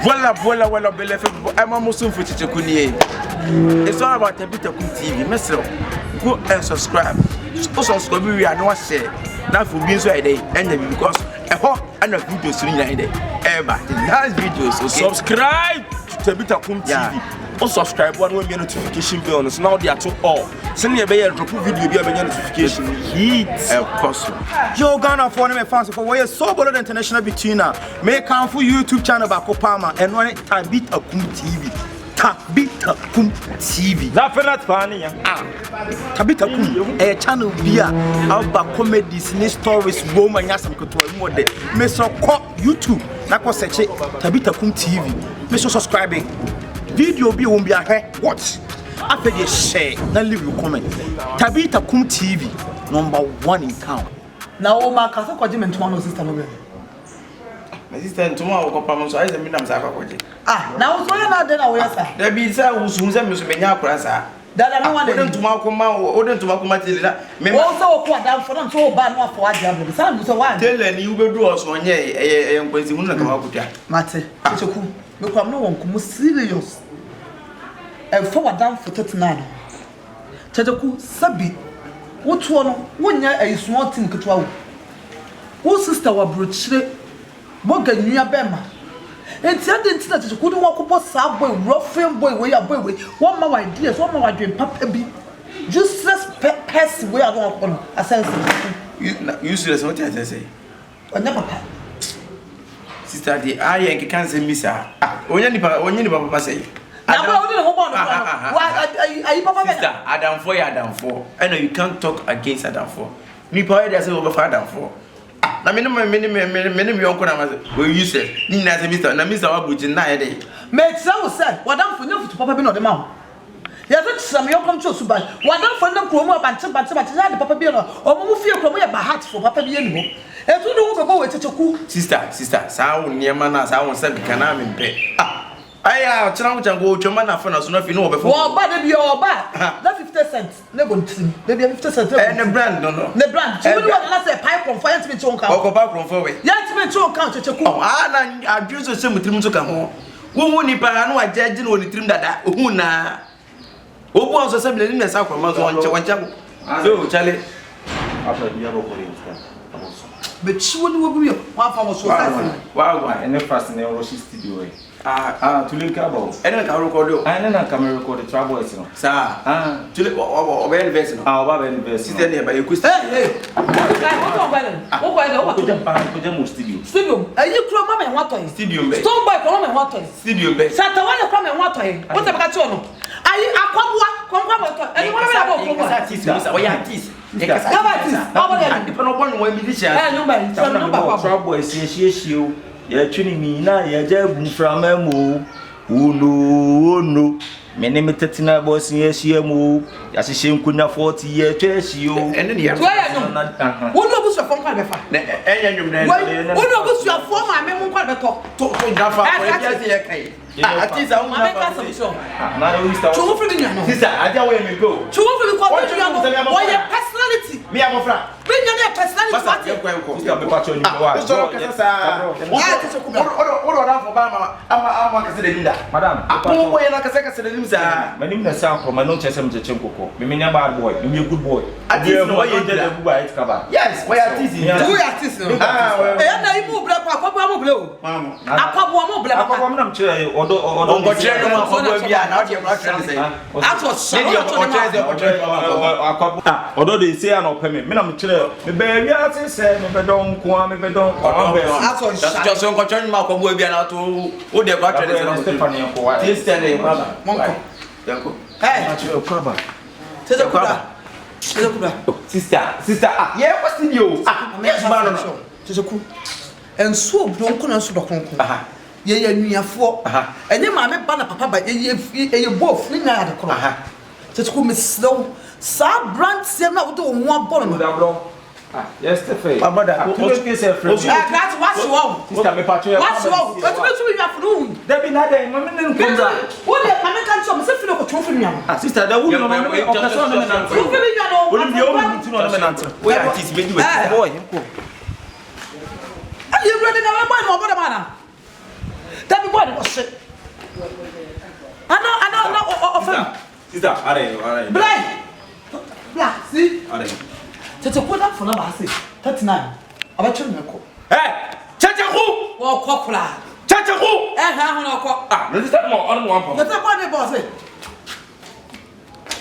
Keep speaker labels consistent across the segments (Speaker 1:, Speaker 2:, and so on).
Speaker 1: Voilà, belle I'm almost soon for Chichakuni. It's all about Kyekyeku TV. Mesro, go and subscribe. Subscribe, we are not share. Now for being so a day, and because a hot and a video soon a day. Ever, the last videos, okay? Subscribe to Kyekyeku TV. Also subscribe one way notification bell. So now they are to all. Send me a drop video, be a notification. Hits, of course.
Speaker 2: Yo, Ghana for me fans for we are so bold international between now. Make come for YouTube channel back Opama and one Kyekyeku TV. Kyekyeku TV.
Speaker 1: That for that funny.
Speaker 2: Kyekyeku a channel via about comedies, stories, woman, yasam koto mo de. Me so call YouTube. Na ko search Kyekyeku TV. Me so subscribing. Video be won't be a watch. After you share, then leave your comment. Kyekyeku TV, #1 in town.
Speaker 3: Now, my cousin called him and tomorrow sister.
Speaker 1: My sister tomorrow will come so I said,
Speaker 3: Now, so you're not there, sir.
Speaker 1: There be some who Miss Benya Prasa.
Speaker 3: That I don't want them
Speaker 1: tomorrow come out, order to Matilda. May
Speaker 3: also quite down for them so bad for what you have. Some so one.
Speaker 1: Tell and you will do us one year, and when you want to come out with that.
Speaker 3: Mate, become no one come serious. And forward down for 39. Kyekyeku Sabi. What one year a small thing could wow. Who sister were brochure? Morgan near Bema. And said that you couldn't walk up a subway, rough film boy, way up boy. One more ideas, one more dream, Papa B. Just pass where I don't want a sense.
Speaker 1: You see, what I say.
Speaker 3: I never.
Speaker 1: Sister, the I can't say, Miss. Only Papa say. Adam 4, Adam 4. I know you can't talk against Adam 4. Nipa say over Adam 4. Na many uncle will use it. Nina Mr. Na Mr. Abuji na day.
Speaker 3: Make so said, what I'm for you to Papa be not the mouth. Yes, some young come to Subai. What I'm for them Chroma and the Papa Biano, or Mufia Chroma by heart for Papa Biano. And to know go with Kyekyeku. Sister, sound near Manas, I won't send Canam in bed. I challenge go to man for us nothing over before. Oh, but be your back. That's 50 cents. Never maybe 50 cents. And the brand, no. The brand. You know what? Let's say pipe from fire to be to account. Or back from forward. Yes, me to account Kyekyeku. I just assume with him to come home. Who won't you pay? I know I judge you only trim that. Who na? Who was assembling in the south from us on Chawancham? So, Charlie. After the other but she wouldn't be one for us. Wow, and then fast in the Roshi studio. To link about. And then I record you. And then I come record the trouble. Sir, to look over investment. Our investment. Then by your question. Hey, Studio. Are you from Mamma and Water? Studio. Stone by Column and Water. Studio. Satawana from and Water. What's about you? Are you a come and what about artists? Trouble is you. You're tuning me now, you're just from a move. No. My name is Tatina Boss, yes, you move. As a shame couldn't afford to hear you. And then you have one of us your phone. One of us your phone, my memory talk to Jaffa. At least I won't have some. Sister, I don't want to go. Why your personality? Me, I'm a friend. Bring your personality. Madam, my name is Sam from my non chessem Chemco. Me, a bad boy, me a good boy. I did know you did a good cover. Yes, why are you? I move black. Although they say I'm not payment, I'm chill. The baby, I say, me don't come, me don't come. Just on control my combo to what they got Stephanie for what? This day, hey, sister, yeah, what's in you? And so don't come and so ye nua fo enye ma me ba na papa ba ye bof ni na de kro Kyekyeku me slow sa brand se na wo do ho abon no yes Stephen my brother what you say friend that what's wrong sister me patch you what's wrong what you do nua fo there be na dey me ne nkomra wo de ma me kan so me se fi no ko twon fi nua sister da wo no me operation no me na twon fi nua no wo bi o mu tu no me na wo ya tis be di we boy nko ali brother na boy no boy mana that be boy was
Speaker 1: sister, are.
Speaker 3: Black, see?
Speaker 1: Are.
Speaker 3: Tete ko da for number say 39. Abacho me ko.
Speaker 1: Kyekyeku.
Speaker 3: Wo ko kura.
Speaker 1: Kyekyeku.
Speaker 3: Ha ho ko.
Speaker 1: No sister mo on one pom.
Speaker 3: Tete ko ne boss.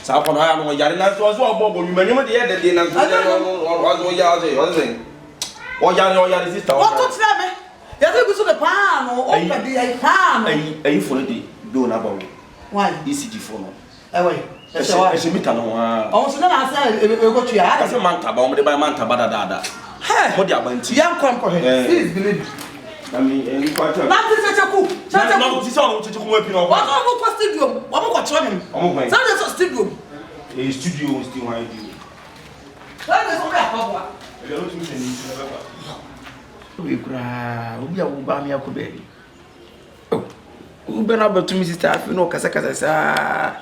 Speaker 1: Sa ko no ya no yare na so obo nyuma de de na so o ya say o say. O ya sister.
Speaker 3: O to tira me. Ya say gusu de pa no, o pa de ai pa no.
Speaker 1: Ayi fo no de do na ba wo.
Speaker 3: Why?
Speaker 1: ECG fo no.
Speaker 3: Why?
Speaker 1: Ese mita no wa.
Speaker 3: O so na asa e go twa.
Speaker 1: Ase manta ba o me de ba manta ba da.
Speaker 3: Hey.
Speaker 1: Mo de abanti.
Speaker 3: Yan kom ko he. Please believe.
Speaker 1: I mean, quite.
Speaker 3: Na ti Kyekyeku.
Speaker 1: No, ti so no Kyekyeku mo pino.
Speaker 3: Wa ko mo ko studio. Wa mo ko tro him. Sa de so studio.
Speaker 1: E studio still why do.
Speaker 3: Sa de so be akwa.
Speaker 1: E lo tun se ni se na ba.
Speaker 2: We kura obi a wo ba mi akobe. Oh. U be na batumi sister afi no kasa sa.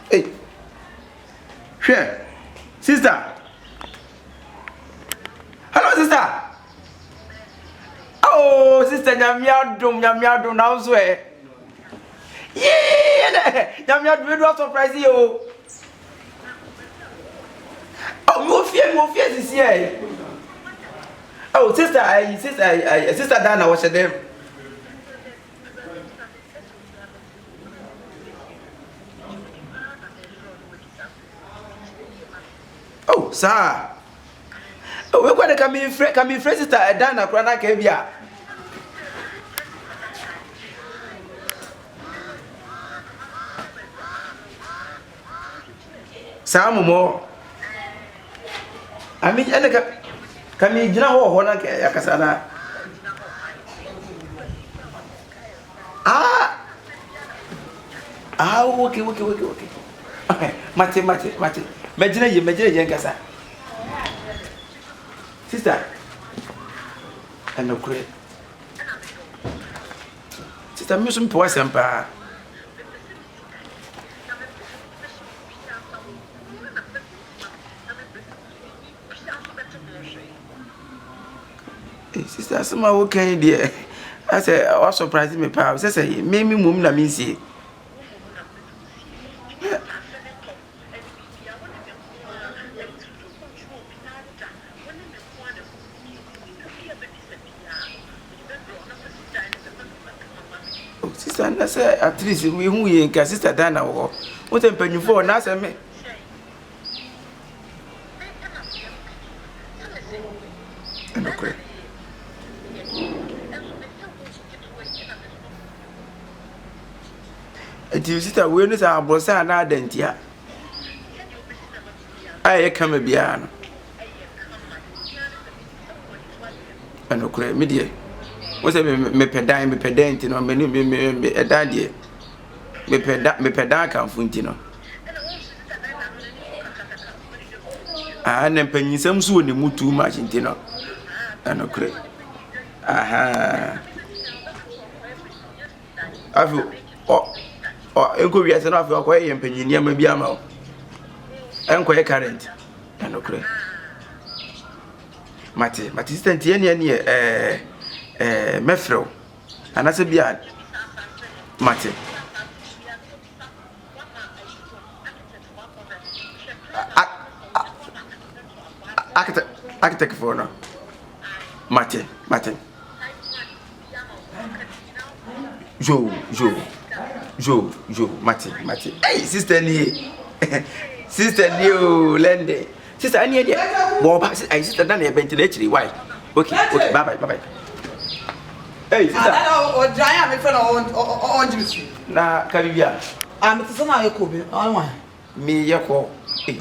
Speaker 2: Hey. Share. Sister. Hello sister. Oh, sister nyamiadum now so eh. Yeah, nyamiadum we do surprise you. Oh, mo fear this year. Oh, sister Dana was them. Oh, sir. Oh, we're going to come in friend sister Dana Krana Kebia. Some more. I mean, can you know what Yakasana? Okay. Okay, Mate. Imagine you, Kasa. Sister. And no great. Sister, Muslim poor semper. Sister, somehow okay, dear. I said, I was surprising me, pal. I said, maybe mum na means it. Sister, that's at least we who you can sister Dana or what a penny for, and that's a me. And okay. You sister, we know our boss and identity. I come a piano. And okay, media. What's a me pedant, you know, me a daddy. Me pedank and funtino. And then penny some soon, you move too much in Tino. And okay. Aha. I feel. Or inquiry as enough of way and penny near me be ammo. And quite current. And okay. Mate, sister near Mefro. And that's a beard. Mate. Architect for no. Mate. Jo, Mate. Hey, sister Lee. Sister Leo Lende. Sister Anya, I sister Daniel Bentley. Why? Okay, bye. Hey, sister.
Speaker 3: I giant me friend on juice.
Speaker 2: Na Caribbean.
Speaker 3: I'm to some of your on one.
Speaker 2: Me, Yako.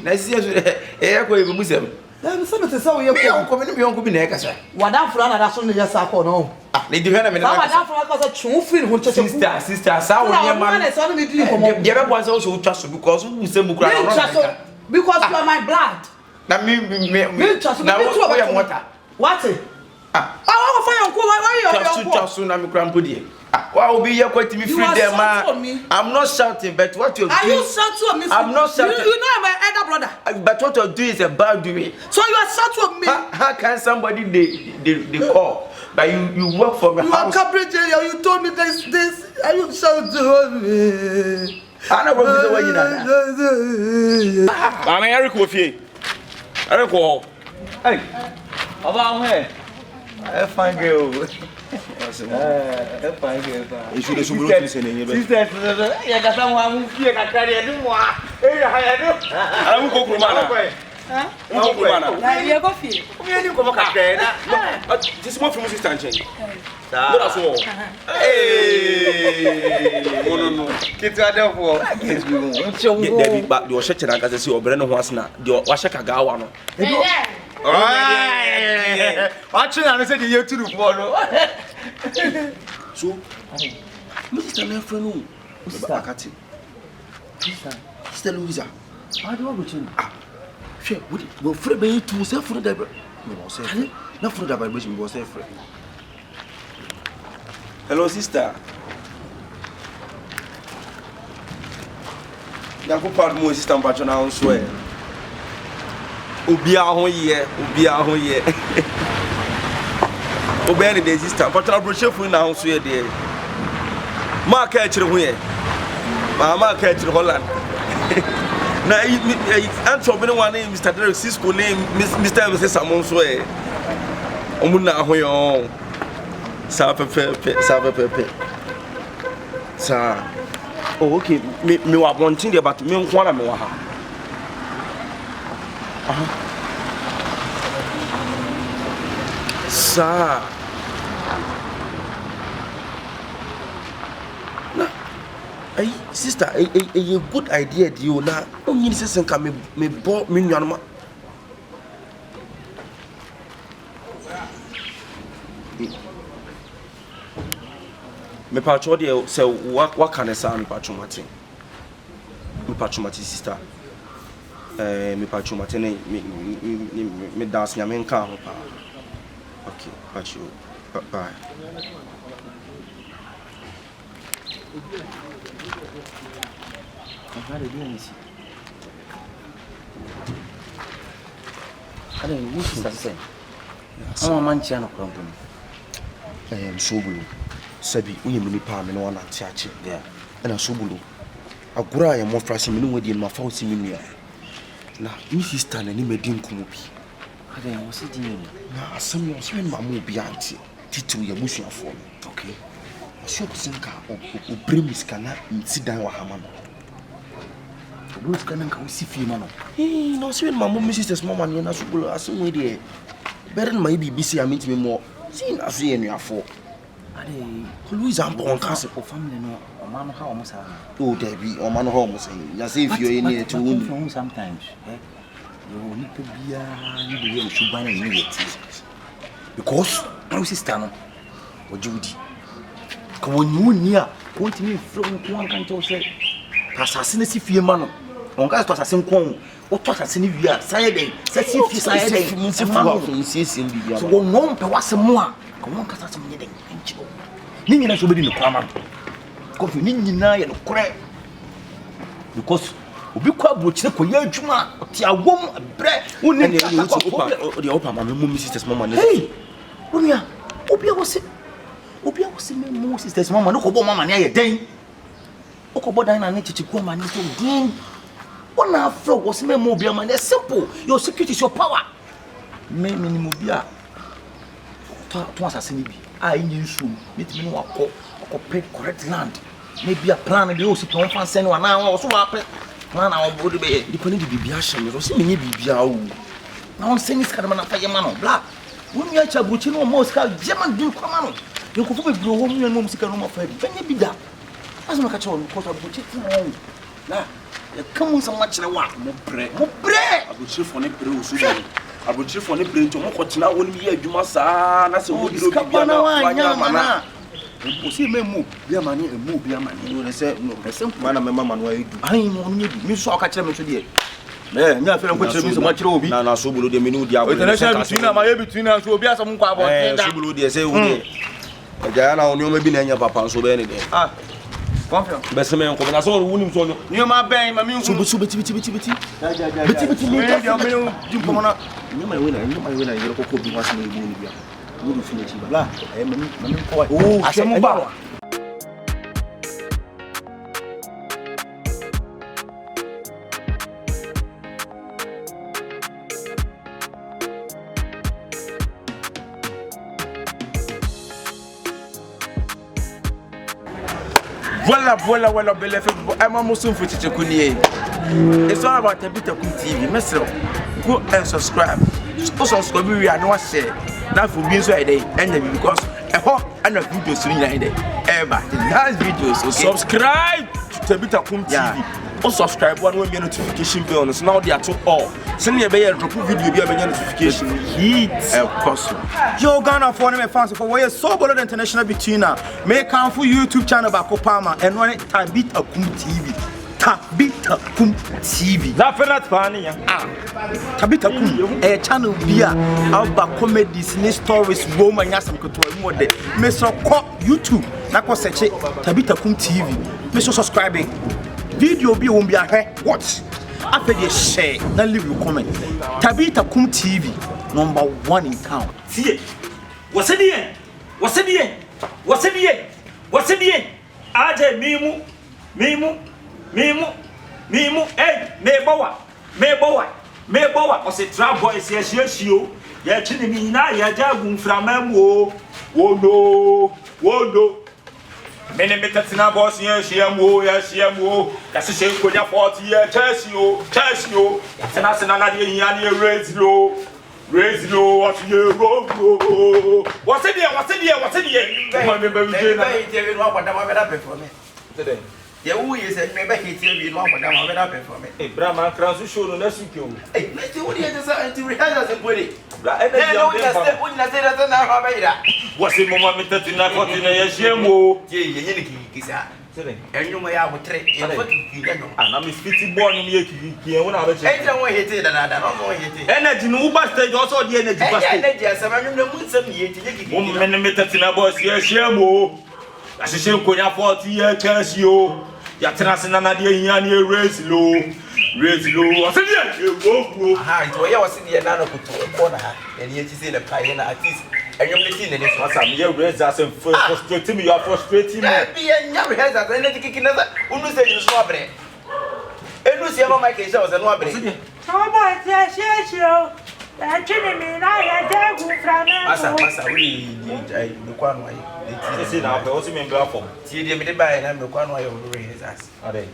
Speaker 2: Nice Yako, even Muslim.
Speaker 3: Then some to say you're coming to be on Kubineka, sir. What down for another son, just I no.
Speaker 2: They do have a
Speaker 3: down for a true film, which sister, sour man is only doing.
Speaker 2: The other was also trusted because we say
Speaker 3: because you are my blood.
Speaker 2: That me trust water.
Speaker 3: What? I want to find out why you are
Speaker 2: soon. I'm a grandpa.
Speaker 1: Why will be here quite to me free there, man? I'm not shouting, but what you're doing.
Speaker 3: Are you shouting on me?
Speaker 1: I'm not shouting.
Speaker 3: You know I'm my elder brother.
Speaker 1: But what you're doing is a bad doing.
Speaker 3: So you are shouting on me?
Speaker 1: How can somebody they call? But you work for me.
Speaker 3: You are corporate jail. You told me this. Are you shouting on me?
Speaker 1: I don't know what you know.
Speaker 2: I'm Eric Woffie. Eric Wall. Hey, about here. I find girl. You should have been listening. Sister, yeah, that's how I'm here. I carry a new one. Hey, I don't go to Mana.
Speaker 4: You go feel.
Speaker 2: This is more from sister and change. That's all. Hey, no. Kids are there for. Debbie, but your church and I can see your brand of what's not. Your Washaka Gawano. Watching and said you to follow. So, Mr. Lefreno, Mr. Akati, Sister Louisa, how do I go to? Sure, we'll free me to self for the Bible. Not for the vibration, was free. Hello, sister. Yaku part mo sister mpacho na onso e. Obi ahun ye. Obi ani de sister mpacho na brochure fu na onso ye de. Ma ka chire hu ye. Ma ka chire Holland. Na antro be one name Mr. Derek Cisco name Mr. and Mrs. Amonso e. Omu na ahun yo. Sa pepe. Sa. Oh, okay. Me wa wanting there, but me wanna me wa ha. Sa. Na. Hey, sister, a good idea you na. Only sister can me bo me nyanoma. Me patcho dey say what can I say me patcho Martin. Me patcho Martin sister. Me patcho Martin me dance nyame nka ho pa. Okay, patcho. Bye. How they doing this? I don't know what sister say. I'm man chiano problem. So blue. Sabi uye mini pa me no wana tiache there na so bulu agura ya mo frase me no wadi ma fa osi me nua na mi sister na ni medi nkomo bi ade ya wosi di ni na asem no so ma mo bi anti titu ya busuafo okay so kusinka o bremiska na ntidan wa hama no obuska na nka wosi fie ma no no so ma mo mi sisters mama ni na so bulu asem we de better ma bi bisi amenti me mo sin aso ye nuafo Louise and Bon Castle for family no man how almost oh Debbie or man home say as if you're in here to wound sometimes you need to be a should buy because my sister no or Judy when you near want me from one can say assassin if you man on gas to assassin con what was assassin if you are saying say if you say so no pe was more come on kasa some yede enchi ni nyina so be di no kwama kofi ni nyina ye no kore because obi kwa brochire ko ye adwuma ti awom bre woni de opa mama mo sisters mama ne hey onia obi awose me mo sisters mama no ko bo mama ne ye den o ko bo dan na ne chichiku mama ne so din ona afro was me mo obi mama ne simple your security is your power me minimum bia to assassin bi a yin nsu metimi no akọ pay correct land maybe a plan dey o si ton fan send wa na o so wa pe plan na o body be di pani di bibia hye me so me nye bibia o na on send iska na fa ye ma no bla won ya cha bruchi no mo ska german din kwa ma no yo ko fu be bro wo mo mo sika no ma fa be nye bida aso ma ka cha o ko ta bruchi ti no na ya kamun san ma kire wa mo bre abuchi fo ne bre o so abuchi fo ne bre nto mo ko tina woni ye adwuma saa na se wo diro bibia na wa nya mana o si memu bia mani emu bia mani no se mana me mama no ayedu ai mo no yedu mi so aka kire me so de nya fere ko kire mi so ma kire obi na so bulu de me no di awo international between na ma ye between na so obi asam kwa abo
Speaker 1: so bulu de se wo de
Speaker 4: Jana on you maybe na papa so be ni dey.
Speaker 2: Ah. Confirm.
Speaker 4: Be se me nko na so wunim so no.
Speaker 2: Ni ma ben ma mi nko.
Speaker 4: Subu biti.
Speaker 2: Biti.
Speaker 4: Biti.
Speaker 2: Ni dia me jum ko na.
Speaker 4: Ni ma wena yero ko bi was me bi ni bia. Wuru fi chi ba.
Speaker 2: La, ma mi ko.
Speaker 4: Oh,
Speaker 2: asem ba.
Speaker 1: Voilà, belle fait. Amanehunu for Kyekyeku. It's all about Kyekyeku TV. Mesro, go and subscribe. Subscribe we are no share. Now for being so today, and because a hot and a video soon in there. Nice videos. Okay.
Speaker 4: Subscribe to Kyekyeku TV. Oh, subscribe one way notification bell. So now they are to all. Send me a drop video be a notification. Hit.
Speaker 1: Of course.
Speaker 2: Yo, Ghana for me fans for we so better international between now. Make come for YouTube channel back Opama and one Kyekyeku TV. Kyekyeku TV.
Speaker 4: That for that funny.
Speaker 2: Kyekyeku a channel beer about comedies, stories, woman yasam koto mo de. Me so call YouTube na ko search Kyekyeku TV. Me so subscribing. Video be won't be a watch. After you share, now leave your comment. Kyekyeku TV, #1 in town.
Speaker 5: See, what's it here? Aje mimu. Hey, me bowa. O se trap boys here shio. Ya chini mi na ya jagun framem wo no. Mene metatina boss here shiam wo. Kasi she konya 40 year Chelsea o. Tena na de yan ye raise low, what you go. What's it here? My member we today.
Speaker 1: Yeah, who is a member here? No one for me.
Speaker 4: Hey, Brahma Kransu show no next week.
Speaker 1: Hey, let's see what he has to rehearse and put it.
Speaker 4: What's the moment metatina 40 year shiam
Speaker 1: and you may have a trick. And
Speaker 4: I'm fitting born in here when I was energy no bastard also the energy bastard. Woman metatina boss here shiam I say konya 40 year Chelsea o. Ya tenase na de yan ye raise low. I say you go.
Speaker 1: Ah, it was the nana to corner and yet you see the pie and artist. And you're making the next one.
Speaker 4: You raise us and frustrating me. You are frustrating me.
Speaker 1: Be a young head at any kicking another. Who say you swap it? And Lucy, my case was a no break.
Speaker 6: How about you? Actually, me, I had
Speaker 1: Massa, we the one way.
Speaker 4: This is now, also mean platform.
Speaker 1: See, they made by and I'm the one way of his ass.
Speaker 4: Are they?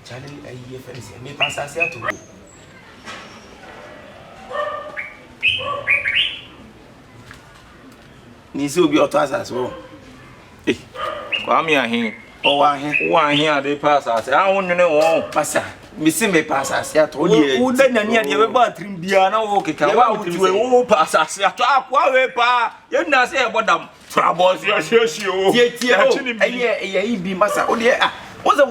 Speaker 1: Charlie, a year for this, me pass us here to. Nisu be autos as well.
Speaker 4: Eh, come here.
Speaker 1: Oh,
Speaker 4: one here, they pass us. I won't know, Massa.
Speaker 1: Missing me pass us here to
Speaker 4: who then near the bathroom, Diana, okay, can you pass us? I talk, pa. You not say about them. Troubles, yes, you
Speaker 1: be Massa. Oh, dear. What's a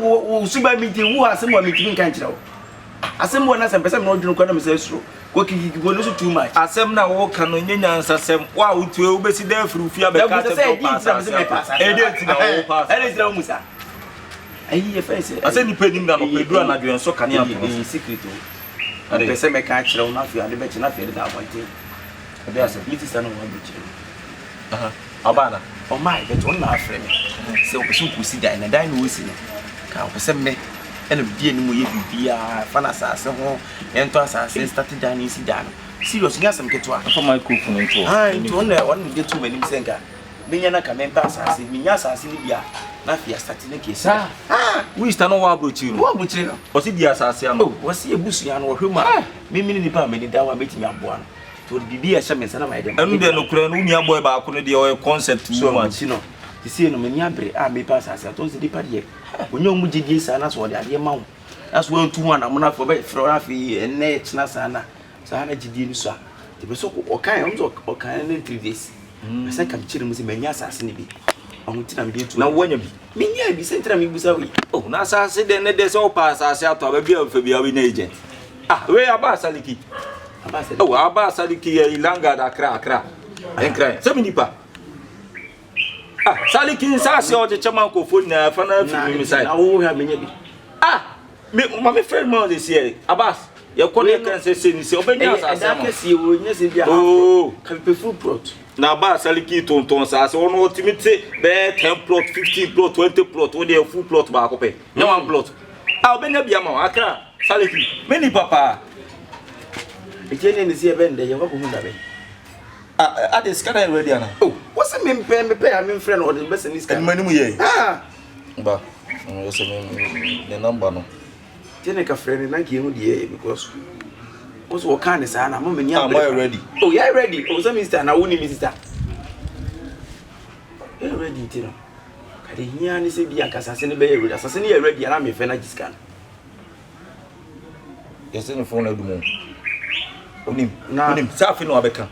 Speaker 1: super meeting who has someone meeting can't you? As someone has a person not drunk on themselves. Cooking go listen too much. As some now walk on Union and some wow to obey there through fear. But I
Speaker 4: said, you paid him down on Pedro and Adrian, so can you in secret?
Speaker 1: And they say, I can't show nothing. I bet you nothing that one thing. There's a little son of one.
Speaker 4: Abana.
Speaker 1: Oh, my, that's one my friend. So, we should see that in a dining with you. Can't send me. And be any be a fan assassin, and to assassin started dining, sit down. Seriously, yes, I'm get to for my cook. I don't know one get too many senka. Minyana come and pass us in Minyasa, Silvia. Nafia starting a case.
Speaker 4: We stand over about you.
Speaker 1: What would you?
Speaker 4: Was it the assassin?
Speaker 1: Was he a busian or human? Mimi in the department that were meeting up one. To be a shaman, and I don't know, Ukraine, boy, back on the concept so much, you know. The scene of Minyabre, I may pass as I told the department. When you moved this, and that's what they are amount. That's 1 to 1. I'm not for Rafi and Nate Nasana. So I had to do so. The person or kind or kind of 3 days. I said, come chill with Menyas as in now when you be me, be sent to me with a week.
Speaker 4: Oh, Nasa said, then there's all pass as out of a bill for be an agent. Ah, where are Saliki? Oh, Abba Saliki, Langa, da crack. And cry. 70 pa. Sally King says or the chairman go phone na fana fi side.
Speaker 1: I will have me.
Speaker 4: Me my friend man this year. Abbas, you call it can say ni say obenya
Speaker 1: asase you nyese bia.
Speaker 4: Oh,
Speaker 1: can be full plot.
Speaker 4: Na Abbas Sally King tonton say one ultimate be 10 plot, 15 plot, 20 plot, we dey full plot ba ko pe. No one plot. Obenya bia ma akra Sally King. Many papa.
Speaker 1: Ejene ni see bende ye ko hu da be.
Speaker 4: I dey scan already ana.
Speaker 1: Oh, what's me pay am friend or the best in this
Speaker 4: scan. Money mu ye.
Speaker 1: Ba.
Speaker 4: You say me the number no.
Speaker 1: Jene ka friend na ki hu die because what's what kind is ana mo many am
Speaker 4: ready.
Speaker 1: Oh, yeah ready. Oh, so Mr. na woni Mr. You ready tino. Ka de hia ni se bia kasase ne be ready. Asase ne ready ana me fe na scan.
Speaker 4: Yes, no phone na dumo. Onim safi no abeka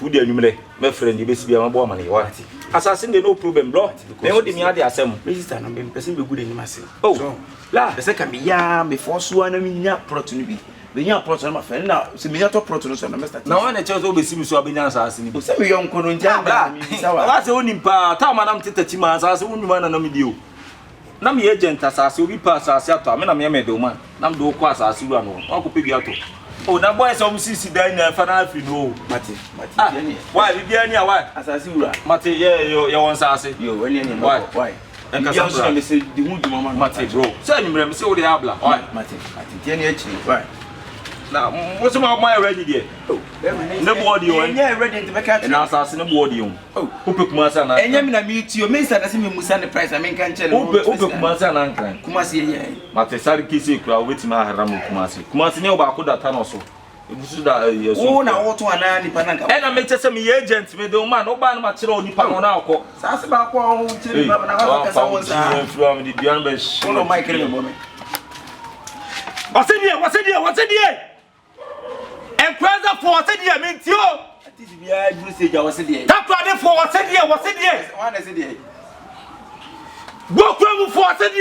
Speaker 4: to the anwumre my friend be sibia ma bo amane wa assassin dey no problem bro me wo de mi ade asem
Speaker 1: register na be person be good anim ase
Speaker 4: oh
Speaker 1: la be say ka me ya me force wa na me nya prot no bi me nya prot na ma fe na se me nya to prot no so na me start
Speaker 4: na one che so be sibi so abenya assassin bi
Speaker 1: se me yon kono nja ba mi sawa
Speaker 4: wa se onim pa ta ma nam tetachi ma assassin wonuma na me dio na me agent assassin obi pa assassin ato me na me me do man na me do ko assassin ru ano wa ko pe bi ato. Oh, na boy some sisi dan na fa na afi no.
Speaker 1: Mate.
Speaker 4: Why bi bia ni a why?
Speaker 1: Asase wura.
Speaker 4: Mate ye won sase.
Speaker 1: Yo, wani ni
Speaker 4: why?
Speaker 1: Enka sa me say di hu di mama
Speaker 4: mate bro. Say ni mrem say o dey habla. Why?
Speaker 1: Mate. Tie ni achi. Why?
Speaker 4: Na what's my ready there?
Speaker 1: Oh,
Speaker 4: no body o.
Speaker 1: Yeah, ready to make
Speaker 4: na asase no body o. Oh, ope kumasa na.
Speaker 1: Enya mi na mi ti o me say na say me musa the price I mean kan chele.
Speaker 4: Ope kumasa na nkran.
Speaker 1: Kumasi ye.
Speaker 4: Mate sari kisi kura wetima haram kumasi. Kumasi ne oba ko data no so. Ebusu da yeso.
Speaker 1: Wo na wo to ana ni pa na nka.
Speaker 4: E na me chese me agent me de man oba na ma kire oni pa no na akọ.
Speaker 1: Sase ba ko ho chiri ba na ka kasa won sa.
Speaker 4: From the bian be.
Speaker 1: Ono mic kire me me.
Speaker 4: What's it here? And present for what's it here, mean you?
Speaker 1: This be a good stage I was there.
Speaker 4: That brother for what's it here?
Speaker 1: One is there.
Speaker 4: Go for what's it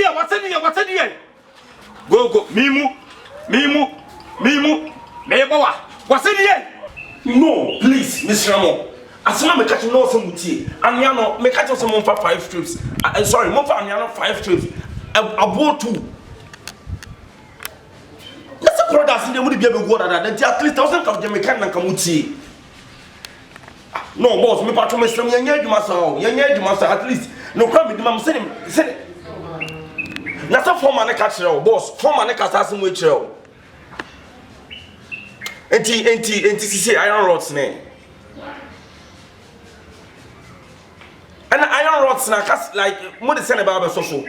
Speaker 4: here? Go, Mimu, Meboa. What's it here?
Speaker 5: No, please, Miss Ramo. As soon as I catch no some tea, and you know, me catch some for 5 trips. Sorry, more for 5 trips. I bought 2. Let's say brothers in the would be able to go that at least 1,000 of Jamaican and Kamuti. No, boss, me patron, Mr. Yanya, at least. No crime with Mam saying, that's a former neck catcher, boss, former neck assassin with you. NTCC iron rods name. And iron rods like more the same about social.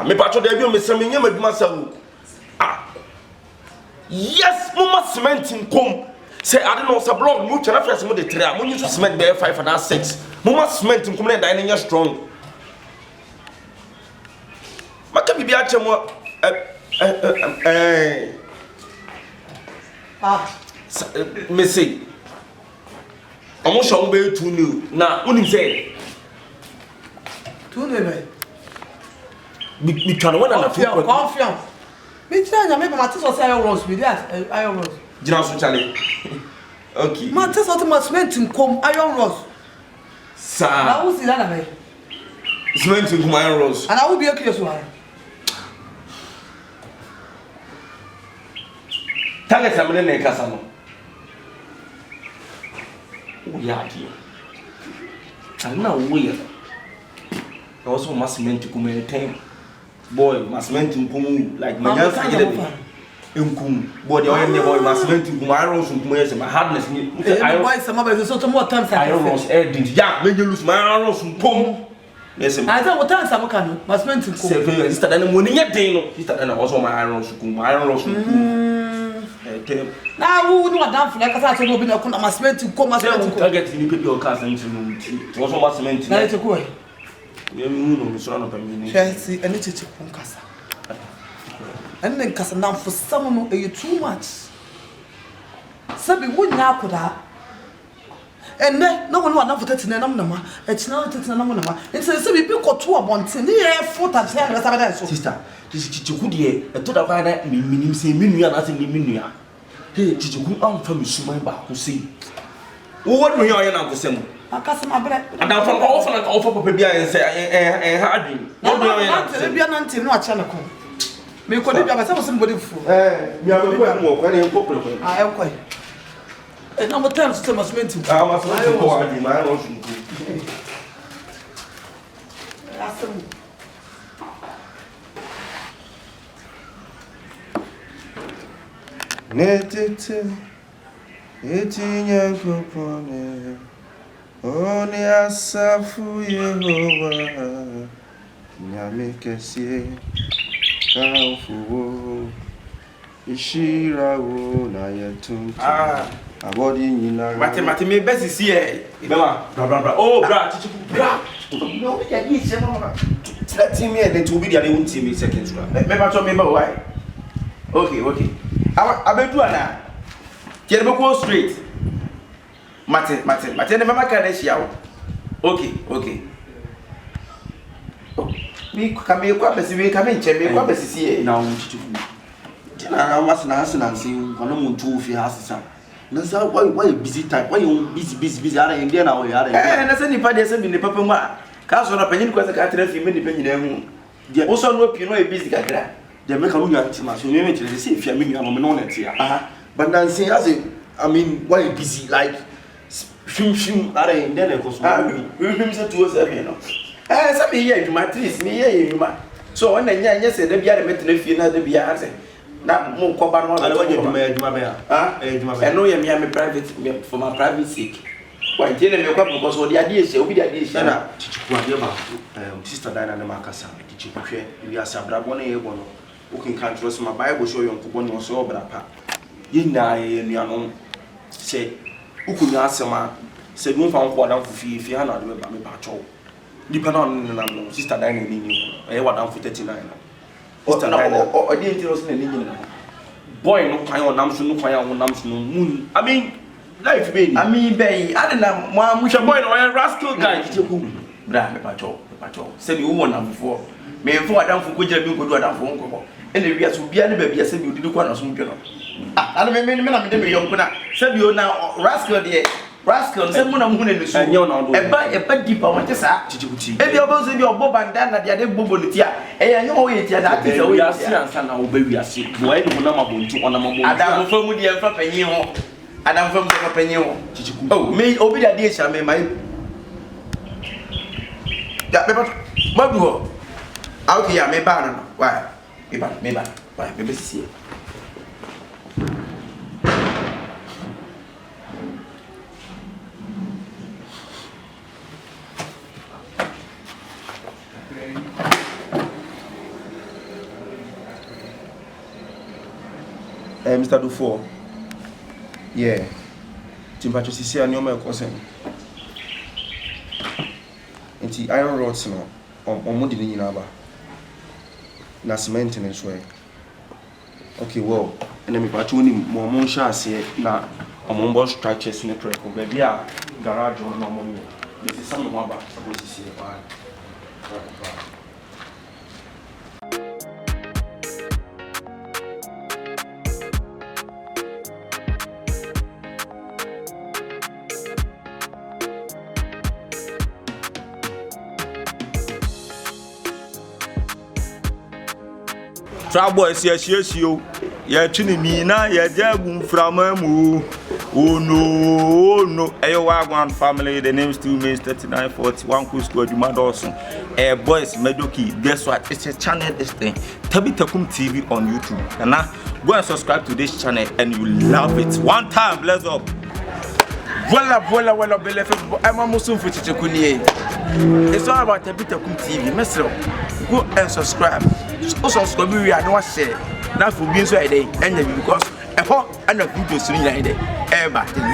Speaker 5: Me patron there be Mr. Minyama Dumasa. Yes, mama cementing come. Say I don't know some block much and after some of the three. I'm going to cement there 5 and 6. Mama cementing come and dining strong. Maka bibi ache mo me say omo so be 2 new na unim say
Speaker 3: 2 new me
Speaker 5: we can one and a few
Speaker 3: confiance me tell you me mama so say iron rods with that iron rods
Speaker 5: jina so chale okay
Speaker 3: man tell something must meant to come iron rods
Speaker 5: sir
Speaker 3: na who see that na me
Speaker 5: cement to come iron rods
Speaker 3: and I will be okay so
Speaker 5: target amene na kasa no o ya die ana wo ya also must meant to come any time boy must meant to come like my young friend enkum boy the boy must meant to come iron rods come yes my hardness
Speaker 3: iron boy some of so more times
Speaker 5: iron rods didn't yeah make you lose my iron rods come yes
Speaker 3: I say what time some can must meant to come
Speaker 5: seven sister then money yet dey no sister then also my iron rods come
Speaker 3: now who no down for like I say no be na kuna must meant to come
Speaker 5: target ni people cast into no also must meant
Speaker 3: na it go
Speaker 5: we no so na permit
Speaker 3: Chelsea and it chichi kun kasa and then kasa now for some no you too much sabi wonya akoda and then no one na for 30 na nam na ma e china 30 na nam na ma it say sabi bi koto abonte ni e foot at here na sabi that so
Speaker 5: sister chichiku de e to da kwa na minim se minua na se minua hey chichiku am fa mi suman ba ko sei wo wonu here oye na ko sem
Speaker 3: akasa ma bre
Speaker 2: Adam for all for papa bia and say hard.
Speaker 3: no do you bia nante no acha ne ko me ko de bia ba se mo body fu
Speaker 2: Me am ko mo ko na ko ko
Speaker 3: ah e ko e na mo tan so ma cement
Speaker 2: ah ma so ko wa di ma no su ko
Speaker 3: asem
Speaker 1: Netete etinya kopone Oni asafu Yehowa Nyame kese Kamfuwo Ishirawo na yetuntu Abodi nyina
Speaker 2: Mate me best is here. Bema, bra. Oh, bra, chichu, bra.
Speaker 1: No, we can eat some. That team here, then to be the other team seconds.
Speaker 2: Me pacho me ba why? Okay. I be do ana. Tiere be go straight. Mate, ne mama ka na hia wo. Okay. Oh, me kwa besi we ka me nche me kwa besi sie.
Speaker 1: Na wo chichu. Tina was na nsi kono muntu fi hasisa. Nasa why you busy time? Why you busy? Ara India na we ara.
Speaker 2: Na se nipa de se bi ne papa mu a. Ka so na panyin kwa se ka tra fi me nipa nyina hu. De wo so no pi no e busy kakra.
Speaker 1: De make a nwa ntima so me tell say if you me nwa no na tia. But then say as I mean why you busy like shim ara India na ko so.
Speaker 2: We say 207 no. Se me here adwuma trees me here adwuma. So on na nya se da bia de metena fi na da bia se. Na mo ko ba no
Speaker 1: ala wanya adwuma be ya. Adwuma be.
Speaker 2: No ye me private for my private sake. Why tell me kwa because o dia die se obi dia die se
Speaker 1: na chichiku ade ba sister Diana na makasa chichiku hwe wi asabra bo na ye bo no o kin kan trust my Bible show yon ko bo no so obra pa yina ye nuano se ukunya asema se dun fa nko adam fufi fi ha na de ba me ba cho nipa na no sister Diana ni e wadam fu 39 na sister Diana
Speaker 2: o di ntiro so na ni nyina
Speaker 1: boy no kwan onam so no kwan onam so no mun I mean life be ni
Speaker 2: I mean be I na mo amusha
Speaker 1: boy no rascal guy chichiku
Speaker 2: bra me pa cho se bi wo na fufo me fo adam fu ko jira bi ko do adam fu nko ene wi aso bia ne ba bia se bi odidi kwa na so ntwe no ana me na me de me yonko na se bi o na rascal se mo na mu ne nusu e ba deeper won te sa
Speaker 1: chichikuti
Speaker 2: e bi obo se bi obo banda na dia de bobo ne tia e ya nyo wo ye tia da tia wo
Speaker 1: ya si ansa na wo ba wi ase bo e no na mabontu ona mabontu
Speaker 2: adam fo mu dia fa panyin ho adam fo mu fa panyin ho
Speaker 1: chichiku
Speaker 2: oh me obi da dia sha me mai ya me ba du ho okay ya me ba no why me ba why me be see
Speaker 1: Mr. Dufo. Yeah. Timpacho sisi anyoma ekosen. Enti iron rods no omo di nyina ba. Na cement ne so e. Okay, well, and me pacho ni mo sha ase na omo bo structures ne trek ba bia garage no omo ni. This is some mo ba suppose sisi e ba.
Speaker 5: Boys, yes, you. You're tuning me now, you're jagging from oh no. Ayo Wagwan family, the name still means 3941 Cool Squad, you mad awesome. Boys, Medoki, guess what? It's a channel, this thing. Kyekyeku TV on YouTube. And now, go and subscribe to this channel and you love it. One time, bless up.
Speaker 2: Voila, belle Amanehunu for Kyekyeku. It's all about Kyekyeku TV. Mesro, go and subscribe. Also subscribe we are no share. Now for being so today and because a whole and a videos in the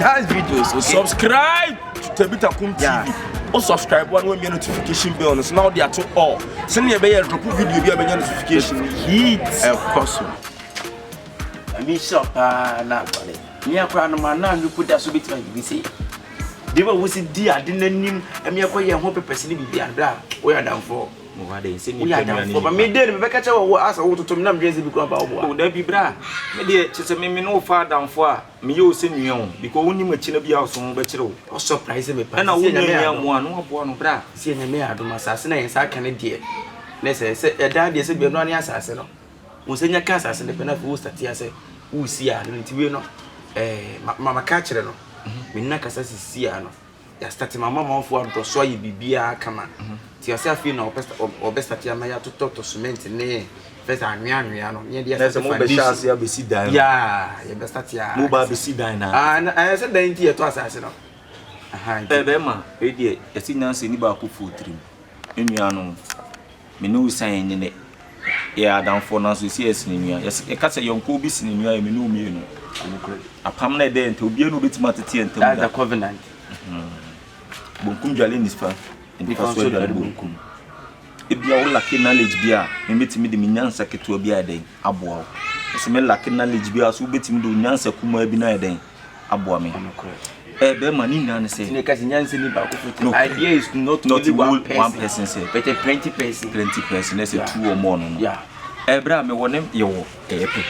Speaker 2: last videos. Okay?
Speaker 5: Subscribe to Kyekyeku TV. Also subscribe one when your notification bell is now there to all. Send me a drop video be a notification. Hit
Speaker 2: of course. I mean shop na bale. Me akwa no man na you put that so bit me say. They were was it dear didn't nim and me akwa ye ho pepesi ni bibia bra. We are down for.
Speaker 4: What they say,
Speaker 1: we are down for me. Did me catch our ass out to me. Be
Speaker 4: oh, there be bra. Me dear, just me no far down for me. You send me on because when you machine be out on better.
Speaker 1: Or surprise me.
Speaker 4: And I wouldn't one bra.
Speaker 1: See, me, I do my assassin, and I can dear. Let's say, a daddy said, be no assassin. Was in your casas and the pen of who start here say, who see her and to no. Mamma catcher no. Me nakasa see her no. Ya starting my mama for to so you be bia come on. Ti yourself you know best at ya to talk to cement ne. First anwia no. Ye dey say
Speaker 4: mo be chance ya be si dan.
Speaker 1: Yeah, you best at ya.
Speaker 4: Mo ba be si dan na.
Speaker 1: Ah, I said dan ti to asase no. Aha.
Speaker 4: Be ma, e dey e si nyanse ni ba ko fo trim. Enua no. Me no sign ne. Yeah, down for now, so see a senior. Yes, a cat a young Kobe senior, and no me. A permanent day until be no bit matter and
Speaker 1: the covenant.
Speaker 4: Bunkum Jalin is far, and if I saw that Bunkum. If you are lucky knowledge beer, you meet me the minion second to a beer day, Abuao. It's a lucky knowledge beer, so bet him do Nansa Kuma Bina day, Abuame. Be money, and say, no
Speaker 1: idea is not
Speaker 4: one person, say,
Speaker 1: but a 20 person,
Speaker 4: let's say 2 or more.
Speaker 1: Yeah.
Speaker 4: Ebra me wonem yo epe.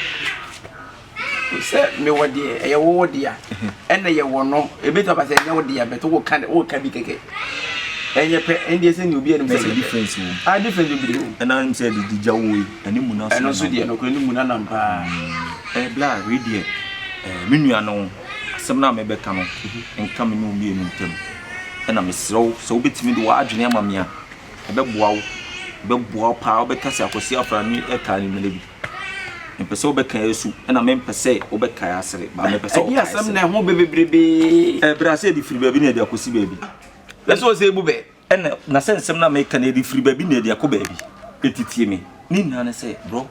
Speaker 1: Say me what dear, a word dear. And they won no a bit of a say no dear, but what can be keke. And your Indian will be a difference. I different and I'm said the Jawi and Imuna and also dear no Munanampa. Ebla, read dear. Minuano, some now may become and coming no me in them. And I'm so bit me do Adrian Mamia. A big wow. Bebo power because I could see for me a kind of lady. And Peso Becasu, and I mean per se, Obeca, but I person. Yes, I'm now home baby. I said the free baby near the Akusi baby. That's what they bube. And Nasen Semna make Canadian free baby near the Ako baby. Petit me. Nina say, bro,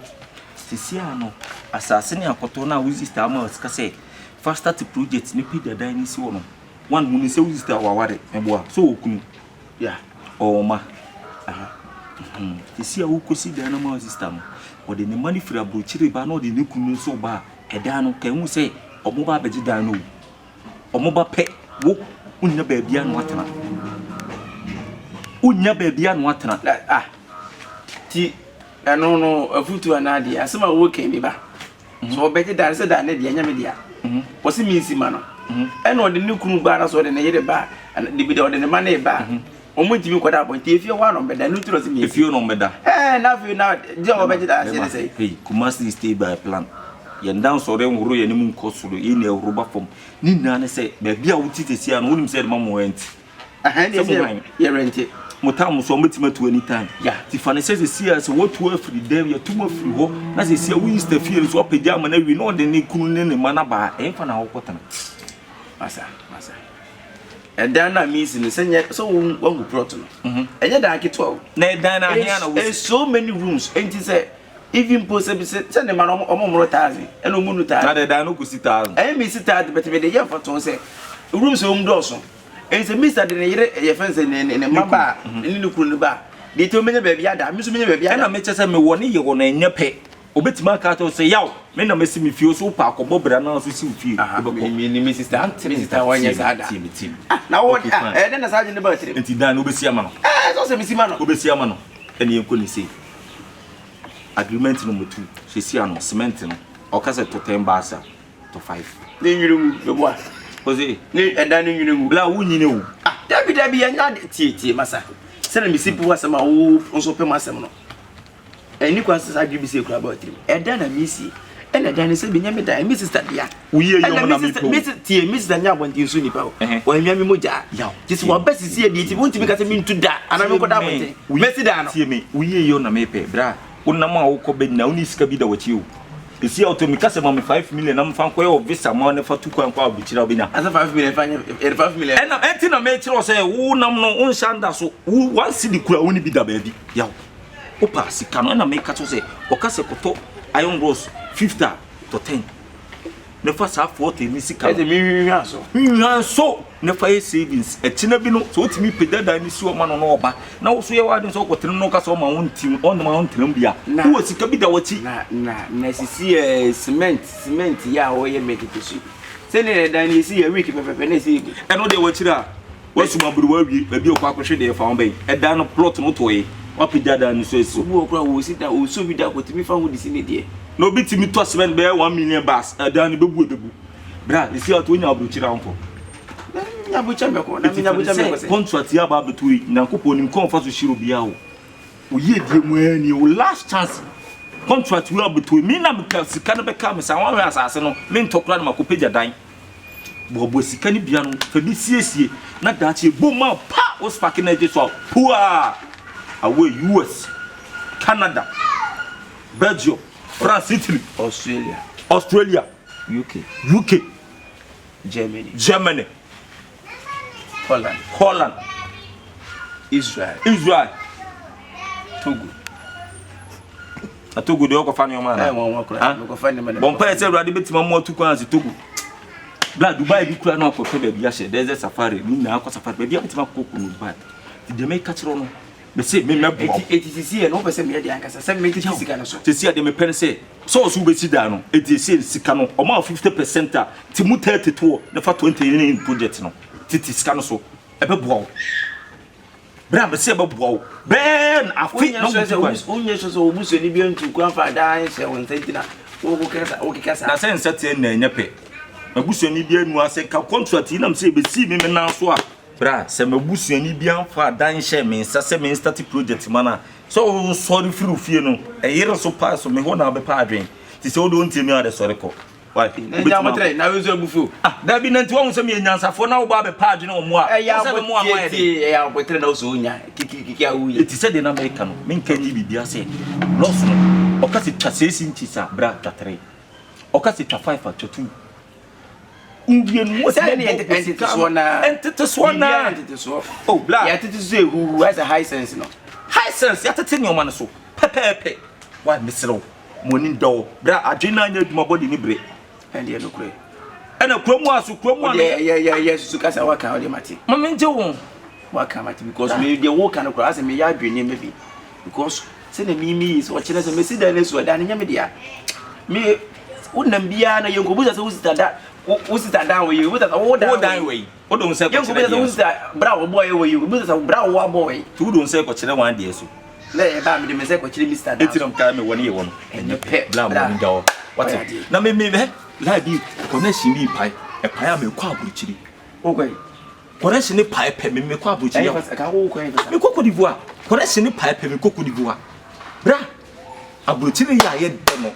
Speaker 1: Siciano, assassin Cotona, who is the Amos Casse. First start to project Nippy the dining sono. One who is always the Wawari and Bois, so yeah, oh ma. You see who could see the animal system, or the money for a butchery, but not the new so bar. A dano can we say, or mobile bedidano, or mobile pet, walk, unya baby and water. Unya baby and water. Ah, tea, I no, a foot to an idea. Some are working me back. So better than said that Nadia Media. What's it mean, Simano? And what the new crew banners or the native bar, and the bid or the money bar. Omo timi kwada point if you want on better no trust me if you no better now you now job better say hey Kumasi stay by plan yen down so dem woro yen mu nkosoro yen e woro ba fom ni na ne say be bia wuti tesi an wonim say mama went ye rent motam so metima to anytime yeah tifane say see as what to free dem ye tuma free ho na say see we insta feel so pedia ma na we no de ne kunu ne mana ba e fa na wo kotana masa and then I miss in the same so one go proton. And yet I get 12. There's so many rooms, and he said, even possible send them on more thousand and no moon time. I don't sit down. I miss it at the better year for to say rooms home Dawson. And it's a mister than a fence in a mamba in the bar. They told me baby, I miss me baby, and I met us me 1 year on a pay. Obet Marcato say, Yow, men are missing me feel so park or Bob and also see you. Mrs. Mrs. 1 year team. Now what? And then a sergeant the birthday. And Tidan Obesiamano. I also Miss Mano Obesiamano. And you couldn't say agreement number 2. She see no cementing or cassette to 10 basa to 5. Then you know what? Was it? And then you know, Bla, you know. Ah, there be another tea, Massa. Send me simple was some also pay my seminal. And you can say you be say about him. And then I miss you. And then I say Benjamin Mrs. Tadia. We are Mrs. T. Mrs. Danya went to Sunipo. When Yami Moja, just what best is here. It won't make us mean to die. And I'm going to we mess it down. See me. We are your name, bra. Unama Oko Ben Nauni Scabida with you. You see, out to me, Casamam 5 million. I'm found quite of this amount for 2 quid which I'll be now. As a 5 million, 5 million. And I'm acting a matron say, oh, no, no, Shanda, so who wants to could only be the baby. Yow. Opa, si cano make cat say, Ocasa Coto, Iron Rose, 50 to 10. The first half 40 Missica. So, never savings, a Chinabino, so it's me pay that I miss your man on Oba. Now, so you are in so what no cast on my own team on my own Columbia. Who was it? Cabida what she necessary cement, ya, or you make it to see. Send it, then you see a week of a penny. I know they watch it. What's my brewery, maybe a quack there found bay, a down a plot not way.
Speaker 4: wapija da ni so esi
Speaker 1: obu okura wo sita o so bi da ko timi fa ho disi ne de
Speaker 4: no bi timi to seven be 1 million bas da ni bebu bra isi ato nya abruchira onfo
Speaker 1: nya bucha me ko na nya bucha me ko se
Speaker 4: contract ya ba beto yi nyankopon nim kon fa so shiro bia o oye die mu ani o last chance contract we abeto mi na me ka sika no be ka me sa wan asase no me ntokra na makopeja dan bobo sika ni bia no fa bi siesie na dachi boma pa o spark na je so poa away US Canada Belgium France Italy Australia UK Germany Holland Israel Togo de oko fa ni o ma na
Speaker 1: ko fa ni me
Speaker 4: bon pa ese urade betima mo tu kwan si Togo bla Dubai bi kura na ko pe ba bia she desert safari ni na akọ safari ba bia betima ko ko Dubai di me ka kiro no be se me mebo
Speaker 1: etisi e no be se me de ankasa se me etisi sika no so
Speaker 4: tesi ade me pen se so be si da no etisi sika no o ma 50% a ti mu 32 na fa 20 in project no titi sika no so e be boa bra be se be boa ben afi no
Speaker 1: unye so obuso ni bi ntu kwa fa da se won tantina wo kesa
Speaker 4: na se nsete na enyepe mabusuani bi anu ase ka contract na mse be si me na so a bra se mabusuani bi anfa dan hye me nsa se me start project mana so sorry free fie no e yere so pass me ho na be pa adwen ti se odo ntimi ade sorry ko why
Speaker 1: nya motre na we so abufu
Speaker 4: da bi na nti won se me nyansafo na wo ba be pa adwen o mo a
Speaker 1: se be mo a ma e ya botre na so nya kiki awuye
Speaker 4: ti se de na me ka no me nka ni bibia se loss no o ka se twa 6 inches a bra twa 3 o ka se twa 5 a twa 2 Indian what
Speaker 1: entity so na
Speaker 4: oh black
Speaker 1: entity so who has a high sense no
Speaker 4: high sense ya tete nyoma no so pepepe why misero moni do bra adwena anya duma body ni bre
Speaker 1: and ye no kure
Speaker 4: ena kromu aso kromu anu
Speaker 1: yeah su kasa waka o de mate
Speaker 4: mama nje won
Speaker 1: waka mate because me dey work and kura as me ya adwene maybe because say na mi is o kire say me si da na so da nya me dia me unam bia na yenko buza say usita da usita down we buza wo down we o don say ko kire yenko buza bra wo boy we you buza bra wo boy
Speaker 4: tu don say ko kire wan de so
Speaker 1: le e ba me de me say ko kire Mr. down
Speaker 4: etiram ka me woni ye wono
Speaker 1: enye pe
Speaker 4: bla mo nda o what na me la bi connection bi pai e pai a me kwa abuchiri
Speaker 1: o kwai
Speaker 4: connection ni pai pe me kwa abuchiri
Speaker 1: ka wo kwai
Speaker 4: me kokko divoa connection ni pai pe me kokko divoa bra abuchiri ya ye demo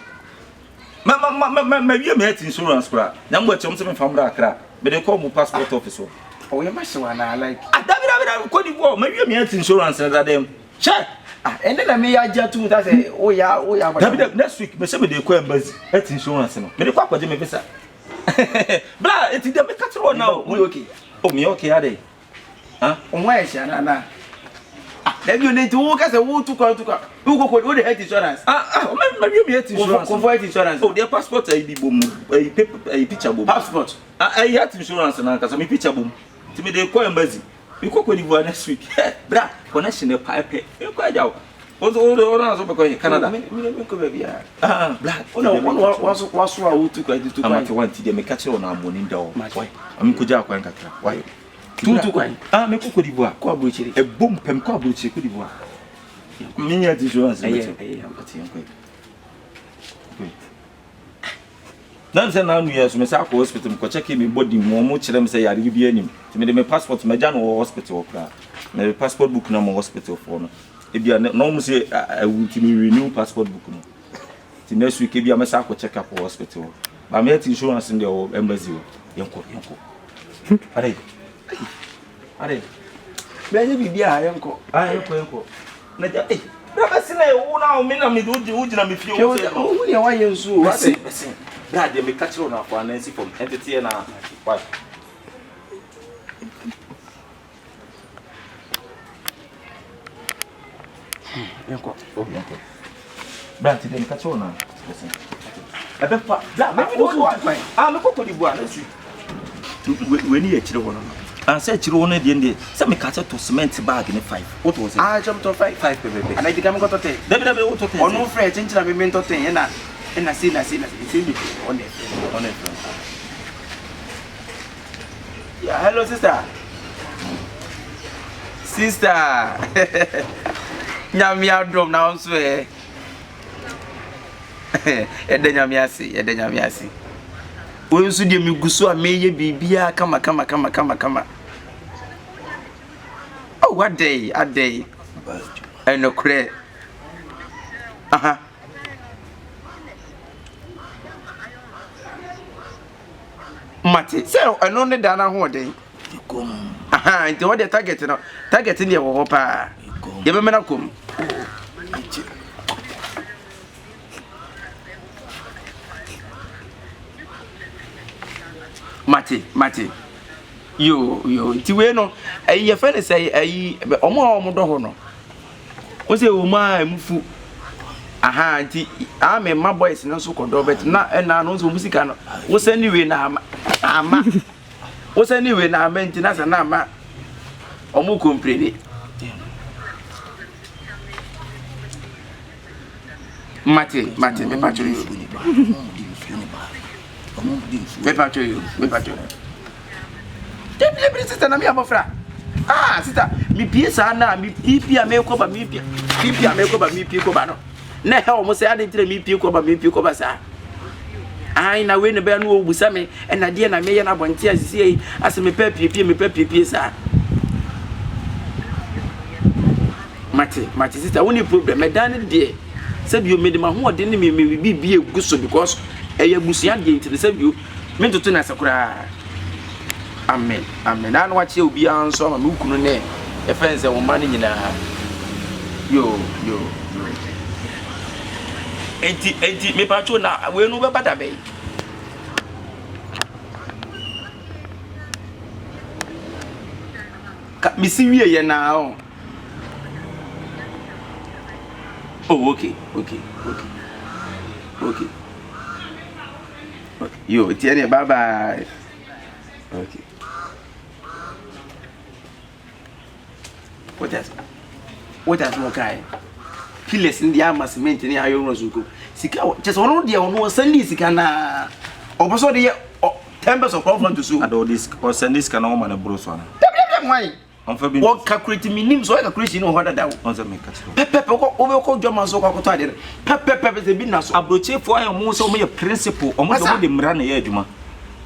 Speaker 4: ma wie me health insurance bra na mbo chom se me famra akra me de call mu passport office
Speaker 1: o ye ma se wa na like
Speaker 4: adabira ko divoa ma wie me health insurance na dem che
Speaker 1: ene na me ya ja tu ta say o ya
Speaker 4: David next week me say me dey call embassy health insurance no me dey kwa kwaje me visa bra eti dey me catch one now
Speaker 1: okay
Speaker 4: oh me okay ade
Speaker 1: o wa e sha na David you need to ka say wo tu kwa wo ko dey health insurance
Speaker 4: me wie health insurance
Speaker 1: ko health insurance
Speaker 4: oh their passport ai bi bom ai picture bom
Speaker 1: passport
Speaker 4: ai health insurance na ka so me picture bom ti me dey call embassy we go divoa next week bra connection e pipe e ko ajaw o na so be ko Canada
Speaker 1: me ko be bia
Speaker 4: bla
Speaker 1: ono waso a utu kwa ditu kwa
Speaker 4: amati wanti de me ka kire ona amoni ndawo why am ko ja kwa nkakra why
Speaker 1: tutu kwa
Speaker 4: me ko divoa
Speaker 1: ko abuchiri
Speaker 4: e bom pem ko abuchiri ko divoa minya insurance
Speaker 1: amati
Speaker 4: yanko nan se na anu yeso me sa ko hospital ko check me body mo kire me se yare bi anim ti me de me passport me ja no hospital okra me passport book na mo hospital for no e bia no mo se awunti me renew passport book no ti next week e bia me sa ko check up hospital ba me health insurance in the embassy yanko are
Speaker 1: bia bi bia yanko
Speaker 4: na ja bra se na e wo na o me na me do uji na me fie
Speaker 1: o se o ni wa yensu wa se
Speaker 4: bra de me catch on for Nancy from entity na why
Speaker 1: yanko
Speaker 4: bra de me catch on listen e be fa bra me ko divoa na su we ni e kire wono say kire wono de ndie say me catch to cement bag ni 5 what was it
Speaker 1: jump to 5
Speaker 4: baby
Speaker 1: and I think I'm got to take
Speaker 4: david what to take
Speaker 1: ono free chinchira me mento ten na see me on it yeah hello sister Nyamia drum na onso e. Ede nyamia si. We nso de mi guso a meye bibia kama. Oh, what day? A day. Eno kure. Aha. Mate, so eno ne dana ho de. Aha, nti what the target no? Target ni e wo pa. Ye be mena kom. Mate. Yo, nti we no, ye fe ne say omo do ho no. O se o ma emufu. Aha, nti ame ma boys no so kodo bet na no so musika no. Wo se ni we na ama. Wo se ni we na ama nti na sa na ama. Omo comprendre. Mate, me patcho you. Me patcho you. Debile sister na mi amofra. Ah, sister, mi pie sa na mi pie me ko ba mi pie ko ba no. Na he o mo se ade ntire mi pie ko ba sa. Ai na we ne be no obusa me na de na me ye na bonti asisi yi ase me pie sa. Mate sister, woni problem me dan de sabio me de ma ho de ne me bibie guso because busia de ntire sabio me ntoto na sakura. Amen. Na no wache obi anso ma me kunu ne e fense wo ma ne nyina. Yo. Enti me pacho na we no be bada be. Ka mi si wie ye na o. Oh, okay. Yo, tiene bye. Okay. What has no kind? Pillars in the armor cement in the iron rosuko. Sika, just one day on one Sunday, Sikana. Or so the tempers of problem to sue. Adore this or send this can all man a brosson. Why? What calculating me names or a Christian or what that was a maker. Pepper over German so cotton. Pepper is a business. I broach for I am also a principle or most of them run a edgema.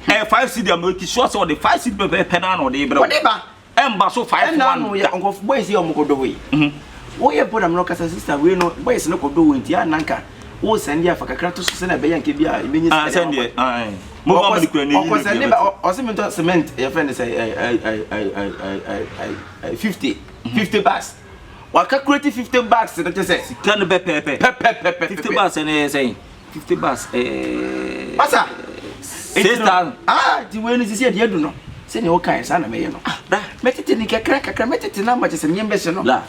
Speaker 1: 5 city American shots or the 5 city penan or the whatever. And Basso 5 now, Uncle Boys, you go the way. We put a local sister, we know boys no do in Tia Nanka. Oh, send you for a cratus send a bayan kibia. I send you. I move on the cement. Your friend is 50 bucks. What calculate 50 bucks? That is it. Can be pepper 50 bucks and saying 50 bucks. What's up? The way is here, you do know. Send your kind, son of me. Met it in the crack, met it in numbers and yambes. La,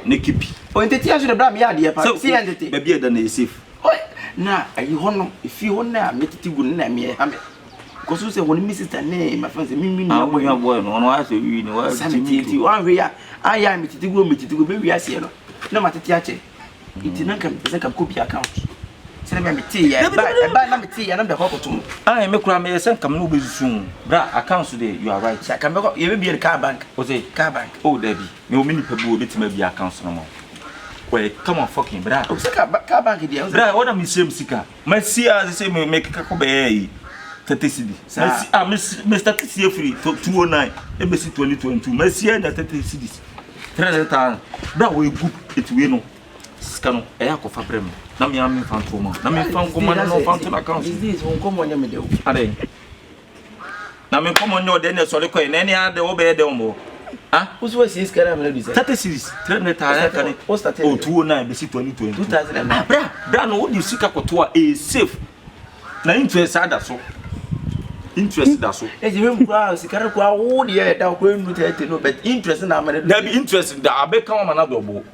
Speaker 1: Nicky. Point the tears of the bram yard, so see entity, baby than a sieve. Now, you honor if you honor, met it wouldn't name me. Because you say when Mrs. name, my friends, me, no, we are born on us, you know, you are here. I am it to go meet to baby, I see. No matter Tiache. It did not come to a copy account. Send me tea, buy number tea, and I'm the hopper too. I make me a son come over soon. Bra, accounts today, you are right. I can you will be a car bank. Was a car bank. Oh, Debbie, no many people bit may be accounts no more. Well, come on, fucking bra. Car bank, dear. Bra, what am I saying, Sika? My see, as I say, make a cacobe. Tatisidi. Mr. Tissia free to 209, embassy 2022. Mercy and Tatisidi. 300 times. Bra, we book it, we know. Scano, a yak of a prem. Nami am in Fantoma. Nami found command no fountain account. This won't come on your middle. Are they? Nami come on your dinner, so in any other obey domo. Ah, who's was his caramel? 30 cities, 300 times. What's that? Oh, 209, BC 2022. 2000. Bra, no, you seek a cotua is safe. Now, interest, that's so. Interest, that's so. As you browse, the caracua, oh, yeah, that will no, but interest in our there be interest in the Abe come another boat.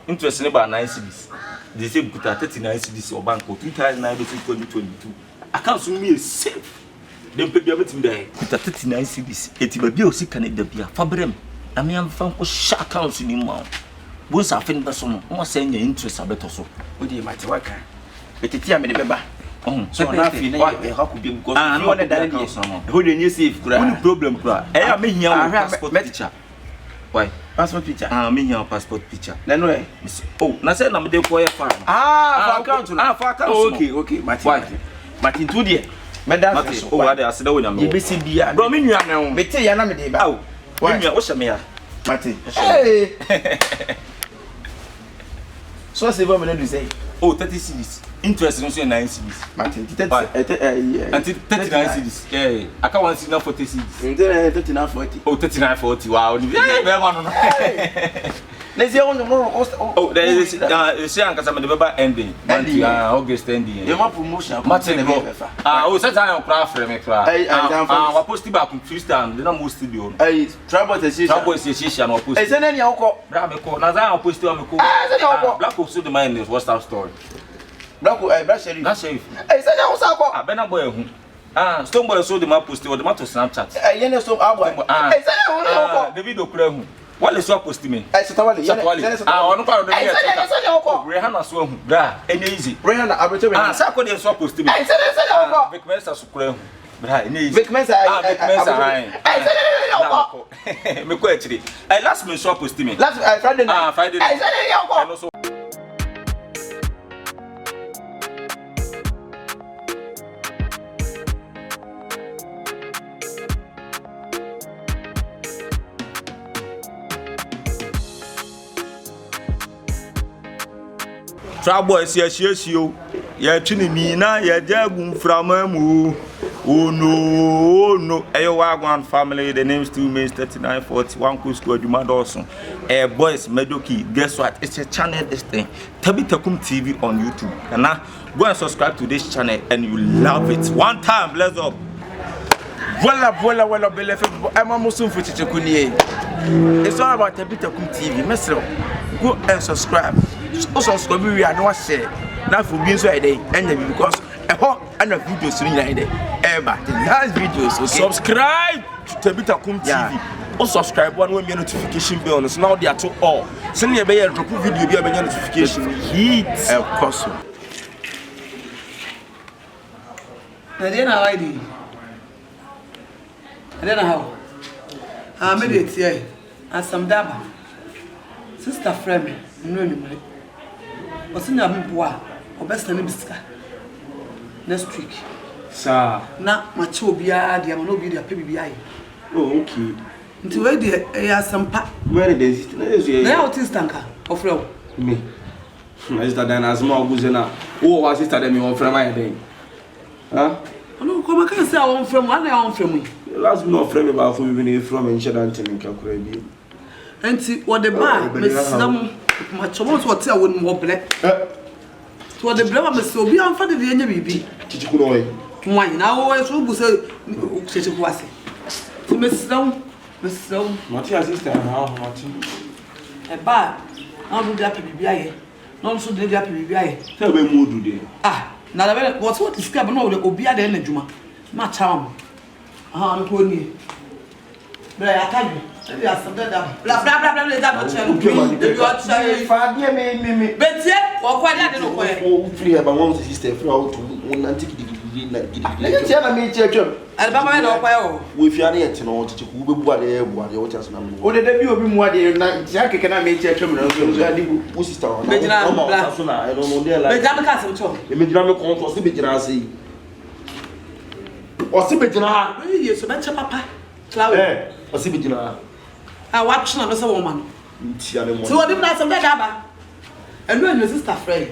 Speaker 1: Interest in about 9 cities. They say put 39 cities or bank for 2009 to 2022. Accounts with me is safe. Then pay your meeting there. Put 39 cities. It will be a sick and it be a fabrem. I mean, I'm found for shark accounts in him. Once I find person, I'm saying your interest a better so. What do you might work? But it's a member. So now, how could be because you want to die? Who do you see if no problem? I am here, passport teacher. Why? Passport picture.
Speaker 4: Me your passport picture.
Speaker 1: Then where?
Speaker 4: Oh, na say na me dey for your farm.
Speaker 1: For account.
Speaker 4: For account.
Speaker 1: Okay. Martin two there.
Speaker 4: Martin. Oh, I dey say that one am.
Speaker 1: You be see bia.
Speaker 4: Bro, me nua na o.
Speaker 1: Me tell ya na me dey ba.
Speaker 4: Oh. Me nua, wo hye me ya.
Speaker 1: Martin. Hey. So say what me do say?
Speaker 4: Oh, 30 cedis. Interest no so 9 cedis.
Speaker 1: Martin,
Speaker 4: 39 cedis. Yeah. I can want see now 40 cedis.
Speaker 1: 39 40.
Speaker 4: Oh, 39 40. Wow. Yeah, man.
Speaker 1: Let's see on the more.
Speaker 4: Oh, there is say anka some the baba ending. August ending.
Speaker 1: You want promotion?
Speaker 4: Martin go. Oh, set time craft frame me craft. We post back on freestyle. They na mo studio.
Speaker 1: Trouble
Speaker 4: association we post.
Speaker 1: Say na ya uko.
Speaker 4: Bra me ko. Na za post we me ko. Black Ops the mind is WhatsApp story.
Speaker 1: Black Sheriff.
Speaker 4: Na Sheriff.
Speaker 1: Say na usa ko.
Speaker 4: Abena boy hu. Stone boy so the man post the man to Snapchat.
Speaker 1: You know so boy. Say na uko.
Speaker 4: The video kura hu. What is your post me?
Speaker 1: Satawale.
Speaker 4: Onu kwa do me. Rehana so hu. Bra, any easy.
Speaker 1: Rehana abreto.
Speaker 4: Sa ko dey so post me.
Speaker 1: Say na uko.
Speaker 4: Vic Mensa so kura hu. Bra, any easy.
Speaker 1: Vic Mensa.
Speaker 4: Vic Mensa.
Speaker 1: Say na uko.
Speaker 4: Me ko actually. Last me so post me.
Speaker 1: Last Friday night.
Speaker 4: Friday.
Speaker 1: Say na uko.
Speaker 5: Boys, yes, you. You're tuning me now, you're jagging from mu. Oh no. Ayo Wagwan family, the name's 2 May 3941 Cool Squad, you mad also. Boys, Medoki, guess what? It's a channel this thing. Kyekyeku TV on YouTube. And now go and subscribe to this channel and you love it. One time, bless up.
Speaker 1: Voilà, belefe. Amanehunu for Kyekyeku niye. It's all about Kyekyeku TV. Mesro, go and subscribe. Also subscribe we are no share. Now for being so today and because and the videos in there. Ever the last videos, okay?
Speaker 5: Subscribe to Kyekyeku TV. Also subscribe one when your notification bell so now they are to all. Send me a drop video be a notification. Hit
Speaker 1: of course.
Speaker 3: Na dey na why dey? I don't know how. Made it here. And some daba. Sister friend me, no anymore. But since I'm boy, or best than biscuit. Next week.
Speaker 2: Sir.
Speaker 3: Na macho biya, the amano be the PBI.
Speaker 2: Oh, okay.
Speaker 3: Until where the some pa.
Speaker 2: Where is it?
Speaker 3: Now what is tanka? Of real.
Speaker 2: Me. My sister then as more guzena. Oh, was sister then me on from my day. Huh?
Speaker 3: No, come I can say I want from one I want from me.
Speaker 2: Last no friend about who even from and shed until in Kakure.
Speaker 3: And see what the bar, Miss Sam, my chums what I wouldn't walk black. To what the brother must so be on for the end baby.
Speaker 2: Chichukuno.
Speaker 3: Why now I so say, Chichukwasi. To Miss Sam, Miss Sam,
Speaker 2: Matthias sister, how Martin?
Speaker 3: A bar, I'll do that PBI. Not so did that PBI.
Speaker 2: Tell me more do they.
Speaker 3: Now what's what is coming over the Obia the Juma. My charm. I'm going. But I tell you. Maybe I said that. Blah blah blah blah. That much. You are trying.
Speaker 2: Father, me.
Speaker 3: But yet, or quite that no way.
Speaker 2: Oh, free about one sister, flow to one antique. Let's tell me, church.
Speaker 3: Alabama no way.
Speaker 2: With your aunt, you know, to who what they what just number.
Speaker 1: Oh, the debut of him, what they Jack can I make church?
Speaker 2: Who's sister? I don't know. They're like,
Speaker 3: but I'm casting talk.
Speaker 2: The Midram concourse, the Bijasi. Or Sibijana.
Speaker 3: Really, so much papa. Flower.
Speaker 2: Or Sibijana.
Speaker 3: I watch not as a woman. So what if that's a bad abba? And when your sister friend.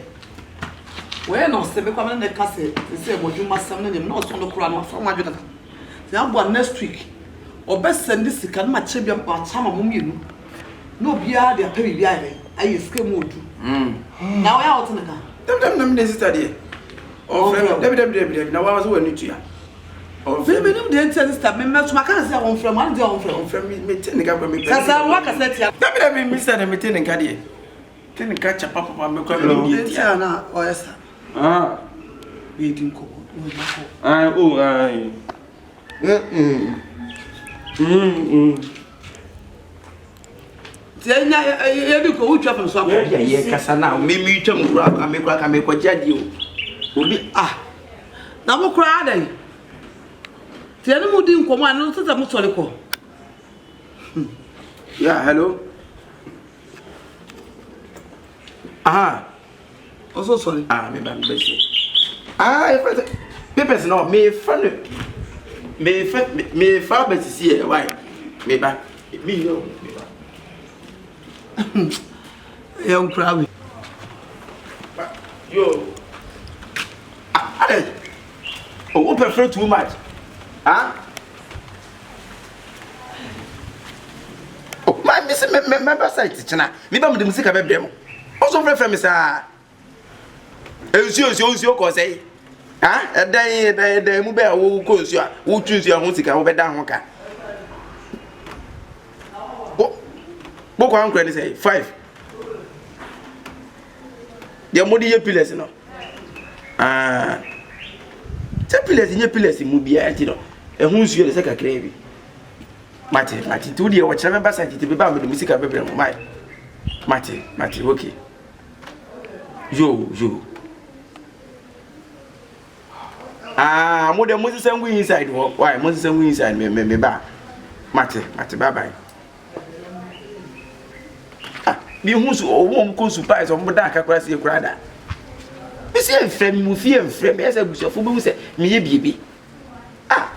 Speaker 3: Where no se be coming in the castle, they say what you must summon them not on the crown from my brother. They have one next week. Or best send this can match champion or time of you. No beer, they are pay behind. I escape mood. Now I out in the car.
Speaker 1: Them this study. Oh, now I was going to you. Oh,
Speaker 3: Baby, no, they tell this time. Members, my cousin on from one day on from
Speaker 1: me, me, up with me.
Speaker 3: That's how I said,
Speaker 1: Let me miss that and maintain Caddy. Can catch a papa and become
Speaker 3: Tiana or yes. We didn't go. You go with you from
Speaker 1: yeah, Cassana, maybe you come crack and make what you
Speaker 3: now what cry the animal didn't come on, not as a mutual.
Speaker 1: Yeah, hello. Aha.
Speaker 3: Also sorry.
Speaker 1: Ah, me ba me say. Ah, if papers no me friend me fa bet see why. Me ba. Me no.
Speaker 3: Young crowd.
Speaker 1: Yo. Oh, who prefer too much? Huh? Oh, my miss member site, China. Maybe I'm the music of them. Also, prefer Miss Ah. You cause say. Ah, a day, the mobile who calls you, who choose your music over down. What one credit say? 5. The money pillars, no. Ah. Pillars in your pillars in Mubia, you know. And who's your second craving? Mati, 2 years, watch remember science to be bound with the music of my Mati, okay. Yo. Ah, more than Moses and we inside. Why, Moses and we inside me back. Mati, bye bye. Ah, be who's won't go surprise on the dark across your grada. You see, friend, you fear friend, as a bush of who say, me baby. Ah,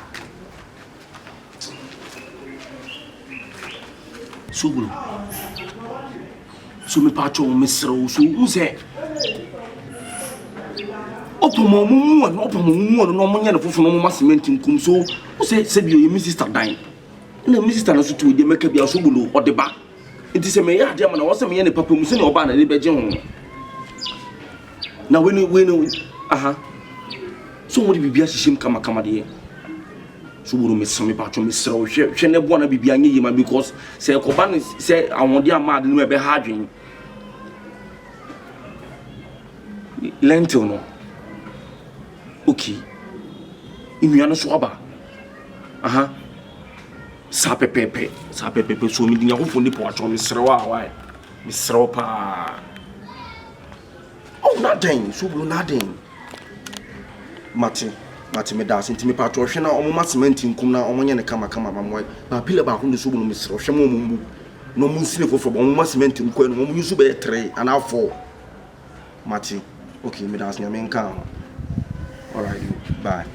Speaker 2: so me patcho misro so unse opomo mumu no mo nya no fofo no mo cement nkum so se bi o mi sister dan na mi sister na so to de meka bia so bulu odeba enti se me ya de ma na wo se me ye ne papa mu se ne oba na ne beje ho na we aha so mo de bibia hihim kama de so buru me some patcho misro hwe ne bo na bibia nye yema because se ekoba ne se awode amade no e be ha adwen lentil no okay inuano so aba aha sa pepepe so mi dinya hofo ni po acho mi srewa why mi srewa pa oh nothing so bulu nothing mati me da senti mi patro hwe na omo cement nkum na omo nye ne kama mamwe ba pile ba ko ne so bulu mi srewa hwe mo mu no mu nsine fofo omo cement nkum no mo yusu be 3 and 4 mati okay me da asnya me nka all right bye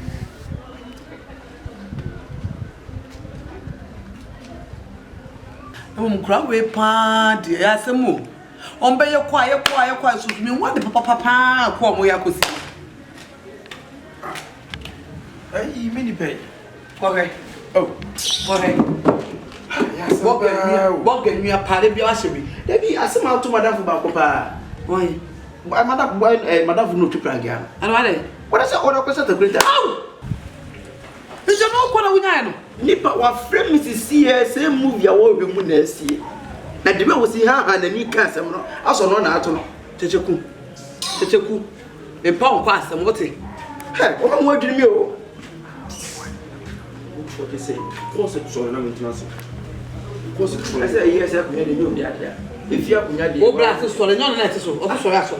Speaker 3: Crowd we pa de asemu on be ye kwa so me what the papa kwa mo yakosi
Speaker 1: hey mini pay
Speaker 3: okay
Speaker 1: oh
Speaker 3: okay yes bogen mi apare bi ahyebi
Speaker 1: debi asema to madam ba ko pa
Speaker 3: why
Speaker 1: madam no tupragia
Speaker 3: and what
Speaker 1: I say ona ko set greater
Speaker 3: ow is no ko na wunya no
Speaker 1: nipa wa frame Mrs. CS movie a wo be mu na asie na de be wo si ha na mi ka asem no aso no na ato no
Speaker 3: techeku e pa on kwa asem wote
Speaker 1: he wo mo adwiri mi o
Speaker 2: what they say concept so na maintenance concept so
Speaker 1: I say yes I kunya de mi o dia dia if you kunya de
Speaker 3: o bra so le nyon na te so o so ya so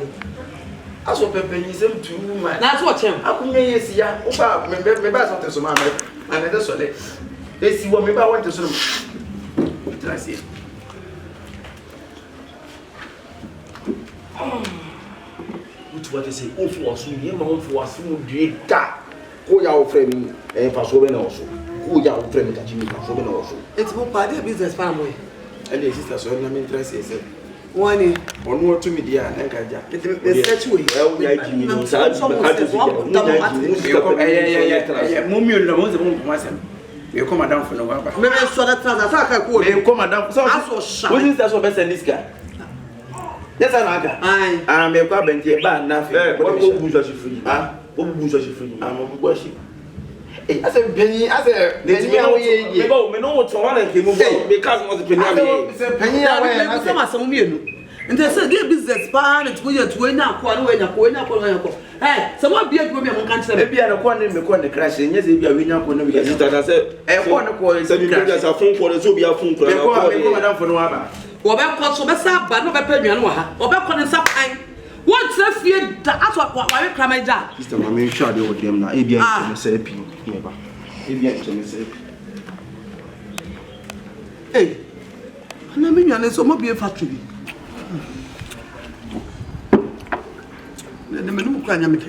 Speaker 1: aso pepe ni sem too much
Speaker 3: na so chem
Speaker 1: akunya yesi ya o ba me ba so te so ma na de so le esi wo me ba want to so try see
Speaker 2: what they say ofu asu ye ma ofu asu mu data ko ya o frame fa so be na oso ko ya o frame ka jimi fa so be na oso
Speaker 3: it's mo pa de business pa mo
Speaker 1: and the sister so na me interest is
Speaker 3: one
Speaker 1: onu to me dia na ka ja
Speaker 3: the search way
Speaker 2: e ya jimi no sa
Speaker 1: mo mi no mo ze mo mo asem we come down for no ba
Speaker 3: me so that transaction ka ko
Speaker 1: we come down so
Speaker 3: aso sha
Speaker 1: we sister so be send this guy yes I know ah me kwa benti ba na fi
Speaker 2: what go buja shi free ah what buja shi free
Speaker 1: ah mo buja shi eh ase penyi ase penyi a we ye
Speaker 2: me no to wan nke mo because mo penyi a me
Speaker 1: se penyi a we
Speaker 3: na so ma so mienu nti se dey business pa na tuwo ye tuwo nya kwa na we nya kwa eh se mo bia dwo me mo kan kire
Speaker 1: e bia na kwa ne me kwa ne crash nya se bia we nya kwa na bia
Speaker 2: sister na se
Speaker 1: e kwa ne kwa
Speaker 2: se bi bia sa phone call so bia phone call na
Speaker 1: kwa me kwa madam for no aba
Speaker 3: wo be kwa so be sa ba no be pa nwan wa ha wo be kwa ne sa pan what trafie da aso wa we kra ma ja
Speaker 2: sister ma me sure dey with them na e bia me say pi me ba e bia me say pi
Speaker 3: eh na me nwan so mo bia factory The menu can you make?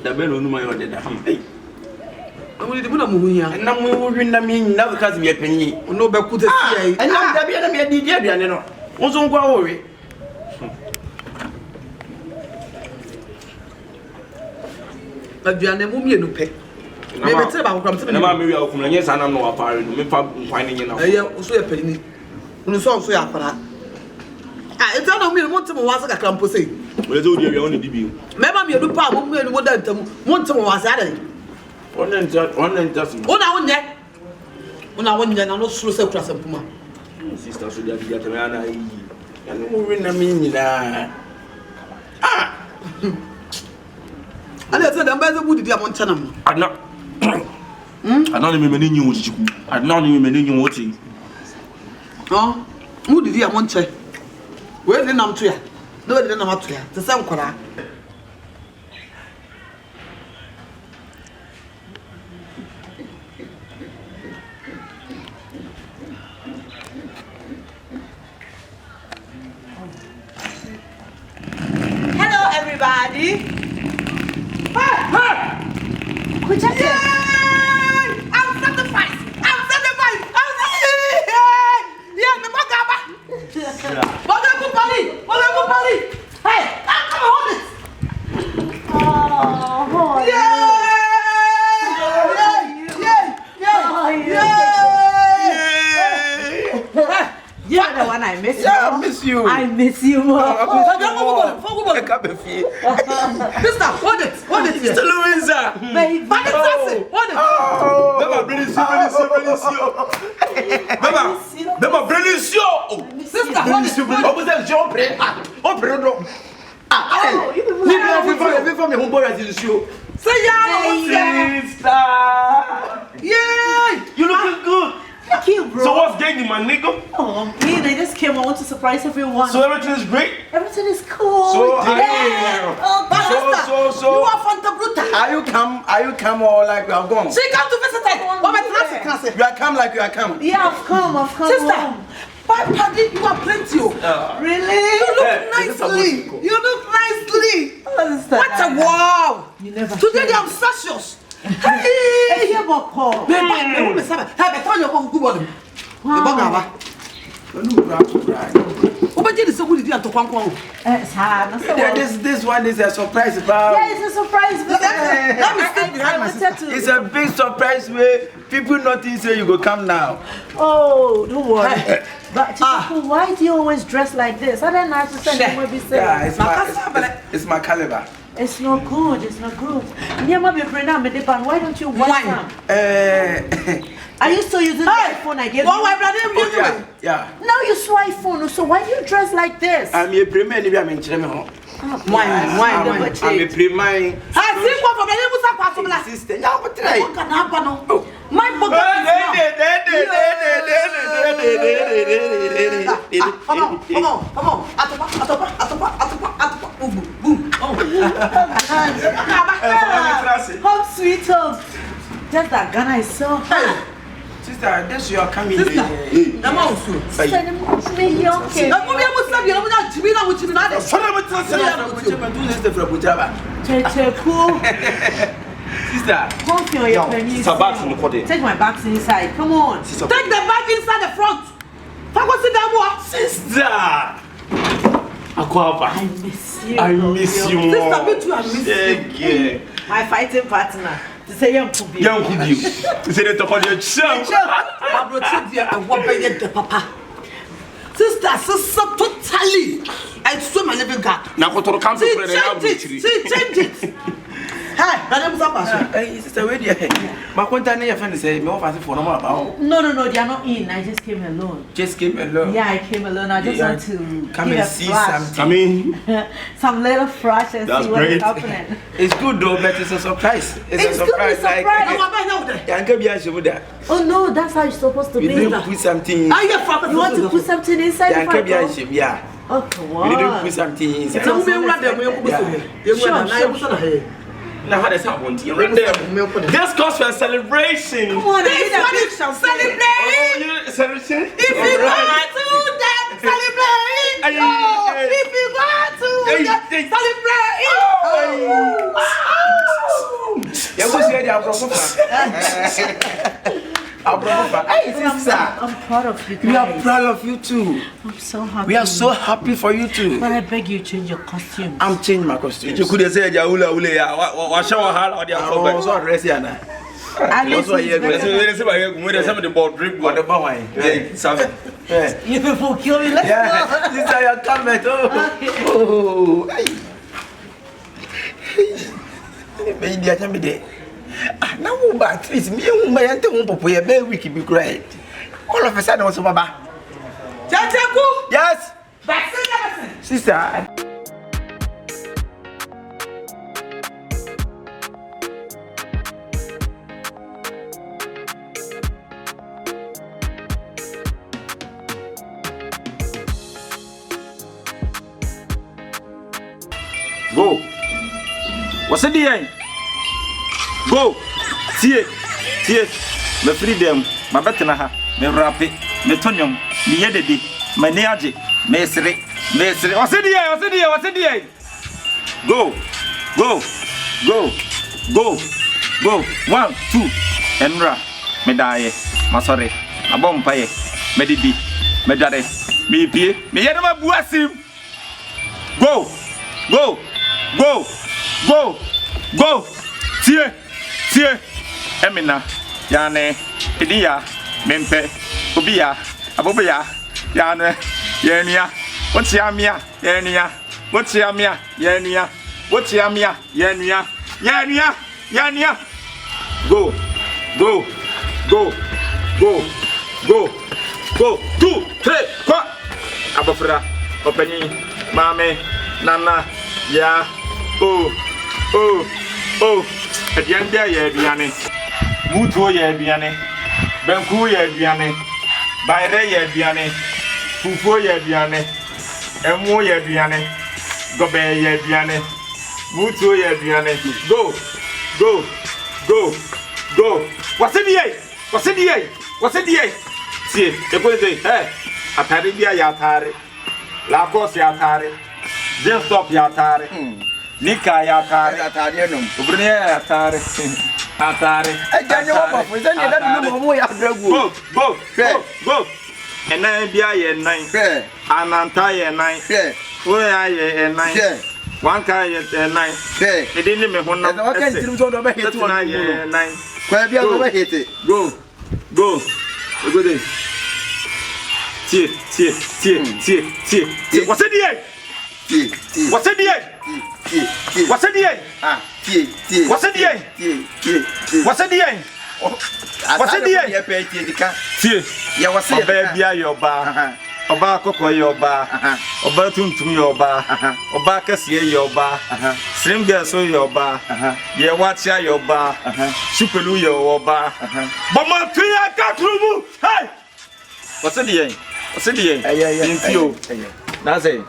Speaker 1: The bell on my order.
Speaker 3: Only the Munamuya.
Speaker 1: And now we will win the mean now because we are penny.
Speaker 3: No, but could I?
Speaker 1: And now the enemy did yet, you know. Also, go away.
Speaker 3: But you are never me to pay. Maybe it's about come to the mamma.
Speaker 1: We are from yes, and I'm not apparent. Me finding you now.
Speaker 3: I also a penny. When you saw so ya para. Ah, it's not me want to was a campus.
Speaker 1: Well, do you only debut?
Speaker 3: Remember me do pa mo me no want to was ada.
Speaker 1: One and just.
Speaker 3: Ona wonye. Ona wonye na no suru se kura sampuma.
Speaker 1: Sister so that get me ana yi. And we win na me na. Ah.
Speaker 3: Ale say dem be say budi dia mo nchana mo.
Speaker 1: Adna. Adna me meni nyi wo chiku. Adna me meni nyi wo ti.
Speaker 3: Oh, budi dia mo nche. We dey nam to ya. No we dey nam to ya. Te say nkora.
Speaker 6: Hello, everybody. Good job.
Speaker 3: I'm satisfied. Yeah, the Magaba. What Bali? Hey, come on, hold it.
Speaker 6: Oh, you're the one I miss.
Speaker 1: Yeah, I miss you.
Speaker 6: I miss you more.
Speaker 1: I can't be free.
Speaker 3: Sister, hold it.
Speaker 1: Sister Louisa.
Speaker 6: Baby.
Speaker 3: Hold it.
Speaker 1: Baba, Benicio.
Speaker 3: Sister, hold it.
Speaker 1: Opposite Jean Pre. Open door. Ah, leave me home boy as you show.
Speaker 3: Say yeah.
Speaker 1: Sister.
Speaker 3: Yeah.
Speaker 1: You looking good.
Speaker 6: Thank you, bro.
Speaker 5: So what's gaining, my nigga?
Speaker 6: Oh, me, they just came. I want to surprise everyone.
Speaker 5: So everything is great?
Speaker 6: Everything is cool.
Speaker 5: So,
Speaker 6: yeah.
Speaker 3: So, you are Fanta Bruta.
Speaker 1: Are you come or like we are gone?
Speaker 3: She come to visit us. What about class?
Speaker 1: You are come like you are come.
Speaker 6: Yeah, I've come.
Speaker 3: Sister,
Speaker 6: home.
Speaker 3: my party, you are plenty.
Speaker 6: Really?
Speaker 3: You look nicely. You look nicely. What a wow.
Speaker 6: You never
Speaker 3: Today they are obsessions.
Speaker 6: Hey, here, Boko.
Speaker 3: Hey, better you come good one.
Speaker 1: This one is a surprise.
Speaker 6: Yeah, it's a surprise.
Speaker 3: Let me stay behind my sister.
Speaker 1: It's a big surprise way. People notice you go come now.
Speaker 6: Oh, don't worry. But why do you always dress like this? I don't know how to say it.
Speaker 1: Yeah, it's my caliber.
Speaker 6: It's not good. Why don't you want some? Are you still using the iPhone I gave you?
Speaker 1: Yeah.
Speaker 6: Now you saw iPhone, so why do you dress like this?
Speaker 1: I'm a premier, maybe I'm in Chemo.
Speaker 3: Why?
Speaker 1: I'm a premier.
Speaker 3: I think what from the
Speaker 1: Sister, now what try?
Speaker 3: My book.
Speaker 6: Home sweet home. Just that Ghana is so
Speaker 1: Sister, this you are coming.
Speaker 3: Sister,
Speaker 6: take my bags inside. Come on.
Speaker 3: Take the bag inside the front.
Speaker 5: Sister! Aquaba.
Speaker 6: I miss you.
Speaker 5: I miss you more.
Speaker 3: Sister, me too, I miss you.
Speaker 5: Yeah.
Speaker 6: My fighting partner. To say young Kubi.
Speaker 5: Young Kubi. You say they talk on your chum.
Speaker 3: Sister, totally. I saw my living God.
Speaker 5: Now go to the council.
Speaker 3: Change it.
Speaker 1: Hey, sister, where do you my contact your friend say, me offer for no more about.
Speaker 6: No, they are not in. I just came alone.
Speaker 1: Just came alone.
Speaker 6: Yeah, I came alone. I just want to
Speaker 1: come and see something.
Speaker 5: I mean,
Speaker 6: some little flash and see what is happening.
Speaker 1: It's good though, but it's a surprise.
Speaker 6: It's a surprise. Oh no, that's how you're supposed to be.
Speaker 1: You didn't put something.
Speaker 6: You want to put something inside the front?
Speaker 1: Yeah.
Speaker 6: Oh, come on.
Speaker 1: You didn't put something inside.
Speaker 6: Sure.
Speaker 5: now how does that want you? This calls for a celebration.
Speaker 6: Come on,
Speaker 3: this one is celebrate.
Speaker 5: Celebration.
Speaker 3: If you go to that celebrate. If you go to
Speaker 6: I'm proud of you guys.
Speaker 1: We are proud of you too.
Speaker 6: I'm so happy.
Speaker 1: We are so happy for you too.
Speaker 6: But I beg you, change your costume.
Speaker 1: I'm changing my costume.
Speaker 4: You could say ya ula ya wa shower hall or the
Speaker 1: Oh, so dress here now.
Speaker 6: Also,
Speaker 4: some of the board drip
Speaker 1: What about why?
Speaker 6: you people kill me. Let's
Speaker 1: Yeah, this is your comment. Oh, baby, I can't be there. Now, but it's me who may enter one for a very week be great. All of a sudden, also, Baba.
Speaker 3: Kyekyeku.
Speaker 1: Yes,
Speaker 3: Vaccine.
Speaker 1: sister.
Speaker 4: Go. What's the end? Go. See it. Me freedom. My betana. Me rapi. Me tonyum. Me yededi. Me neaji. Me siri. What's the end? Go. 1, 2. Enra. Me die. Ma sorry. Abompaye. Me didi. Me dare. Me pie. Me yedama buasim. Go. Tie. Emina. Yane. Idia. Mempe. Obia. Abobia. Yane. Yenia. What's Yamia? Yenia. Go. 2, 3, 4. Abofra. Openi. Mame. Nana. Ya. Oh. Edian dia ye aduane. Mutuo ye aduane. Banku ye aduane. Bayre ye aduane. Fufuo ye aduane. Emu ye aduane. Gobe ye aduane. Mutuo ye aduane. Go. What's the day? See, hey, atare bia ya atare. La course ya atare. Just stop ya atare. Nika ya atare no. Obrine ya atare.
Speaker 1: Janyo papa, we say that no mo ya dragu.
Speaker 4: Go. Enan bia ye nan. Ananta ye nan. Oya ye nan. Wanka ye nan. Edini me honam.
Speaker 1: What can you do about it?
Speaker 4: Nan.
Speaker 1: Kwa bia no hit it.
Speaker 4: Go. Go there. Tie. What's the end? Tie. Your bar. Oba koko yoba. Oba tuntum yoba. Oba kasiye yoba. Slim girl so yoba. Ye watcha yoba. Supelu yoba. Bama tuya katrumu. Hey! What's the end? Intio. That's it.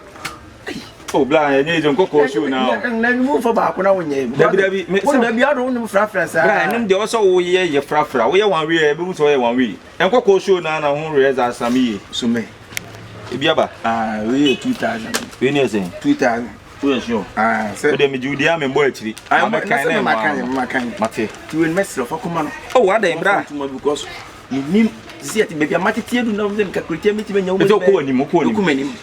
Speaker 4: Oh, blind, you don't go show now.
Speaker 1: Move for back when I win.
Speaker 4: Debbie, maybe I don't know Frafras. I am the also ye your Frafra. We are one way, but we are one way. And go show now, who raise us some ye. So me. Ibiaba, we 2000. We near saying 2000. We are sure. So them Judia and Boytree. I am a kind Mate.
Speaker 1: To invest of a command.
Speaker 4: Oh, what they brought
Speaker 1: because you need see it, maybe a matty no them can create me when you
Speaker 4: call him.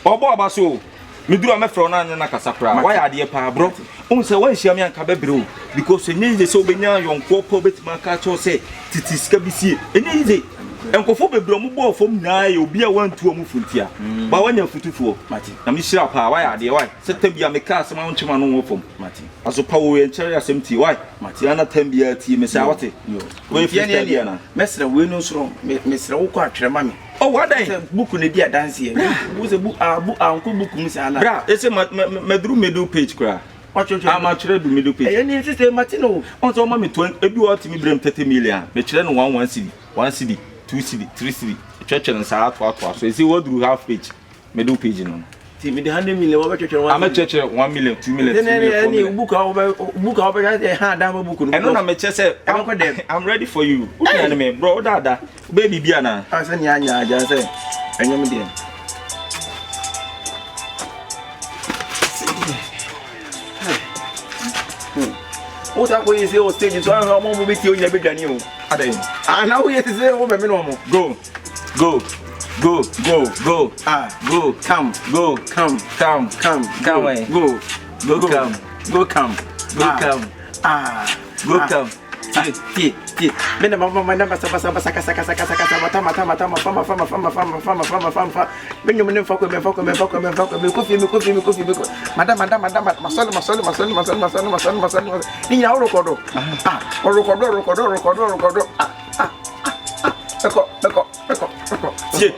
Speaker 4: Oh, Boba so. Me do a mefrona and Nakasapra. Why are the pa bro? Also, why she am Cabebro? Because you need the so many young poor bit Marcacho say, Titiscabisi, and easy. And Kofobe Bromo from now, you'll be a 1 to a mufutia. But when you're 44, Matty, I'm Michelle, why are the white? Set them be a Mecas Mount Chimano from Matty. As a power and cherry as empty white. Matiana Tembia T. Miss Awati. Wait, Fiana, Mr. Windows room, Mr. Oka Tremami. Oh, what I book on the dear dance here. Who's a book, Uncle Book, Miss Anna? It's a Madru Meadow page cry. What you are much ready middle page. And you say, Martino, on so mammy 20, if you want to bring 30 million, the children 1 city, 1 city. 2 city, 3 city, church and Sarat. So you see what do you have page? Middle page in.
Speaker 1: See me the 100 million over church. I'm a church 1 million, 2 million. Then any book over a hand down book. And I'm a chess. I'm ready for you. Enemy, bro, dada, baby Biana. I said, Yanya, just say, and you're What's up when you say, oh, stage, so I'm going to be you never done you. And now we have to say, oh, baby, no more. Go. Go, come, Mena mama namba saka
Speaker 5: Tie,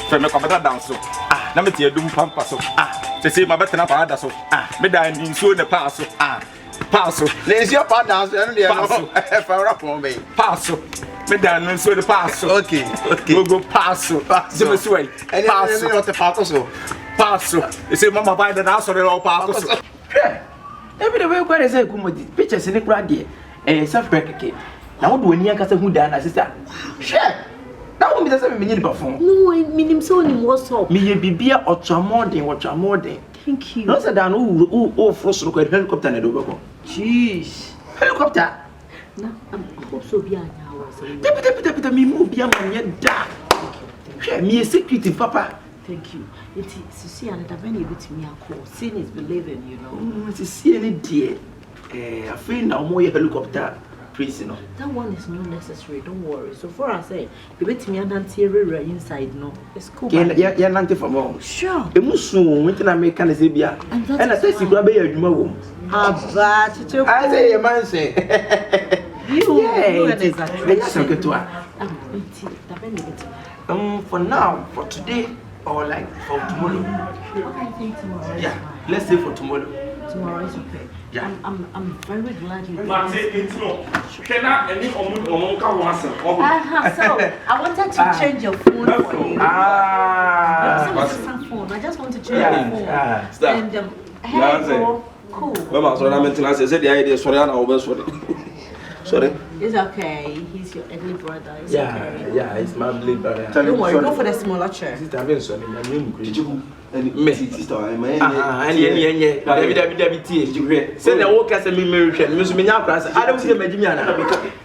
Speaker 5: fais me comme danse. Na me tie dum pampa so. C'est ma bête na pa da so. Me da ndi so ne pa so. Passo.
Speaker 1: Les yeux pas dans un passo.
Speaker 5: Me da no so ne passo.
Speaker 1: Ok.
Speaker 5: Go passo. Je me souhaite. Passo. Passo. E se mama vai da so le passo.
Speaker 1: Every day we go say kumodi. Pictures ni kura de. Self keke. Na wo do ani aka say hu da na sister. Share. That won't be the same meaning perform.
Speaker 6: No, I mean him so in what's up.
Speaker 1: Me ye bibia ultramodern.
Speaker 6: Thank you.
Speaker 1: No say that no frost look at helicopter na do go.
Speaker 6: Jeez.
Speaker 1: Helicopter.
Speaker 6: Na I'm also be anyawo.
Speaker 1: Tepeta me move bia man ye da. Share me security papa.
Speaker 6: Thank you. It is see another when you to me call. Seeing is believing, you know.
Speaker 1: To see any dear. I feel now more helicopter. No.
Speaker 6: That one is not necessary, don't worry. So for us, you bet me anterior inside, no. It's cool.
Speaker 1: Yeah, nanti for more.
Speaker 6: Sure.
Speaker 1: The musu went to American Zebia. And I said, you grab a demo.
Speaker 6: I
Speaker 1: say, a man say, for now, for today, or like for tomorrow.
Speaker 6: What I think tomorrow.
Speaker 1: Yeah, let's say for tomorrow.
Speaker 6: Tomorrow is okay.
Speaker 1: Yeah.
Speaker 6: I'm very glad you. So I wanted to change your phone for you. Phone. I just want to change your phone. And hey, cool.
Speaker 5: Sorry.
Speaker 6: It's okay. He's your ugly brother. It's okay.
Speaker 1: Yeah, it's my ugly brother.
Speaker 6: Don't worry, go for the smaller chair.
Speaker 1: Sister, I've been sorry.
Speaker 5: Sister, I'm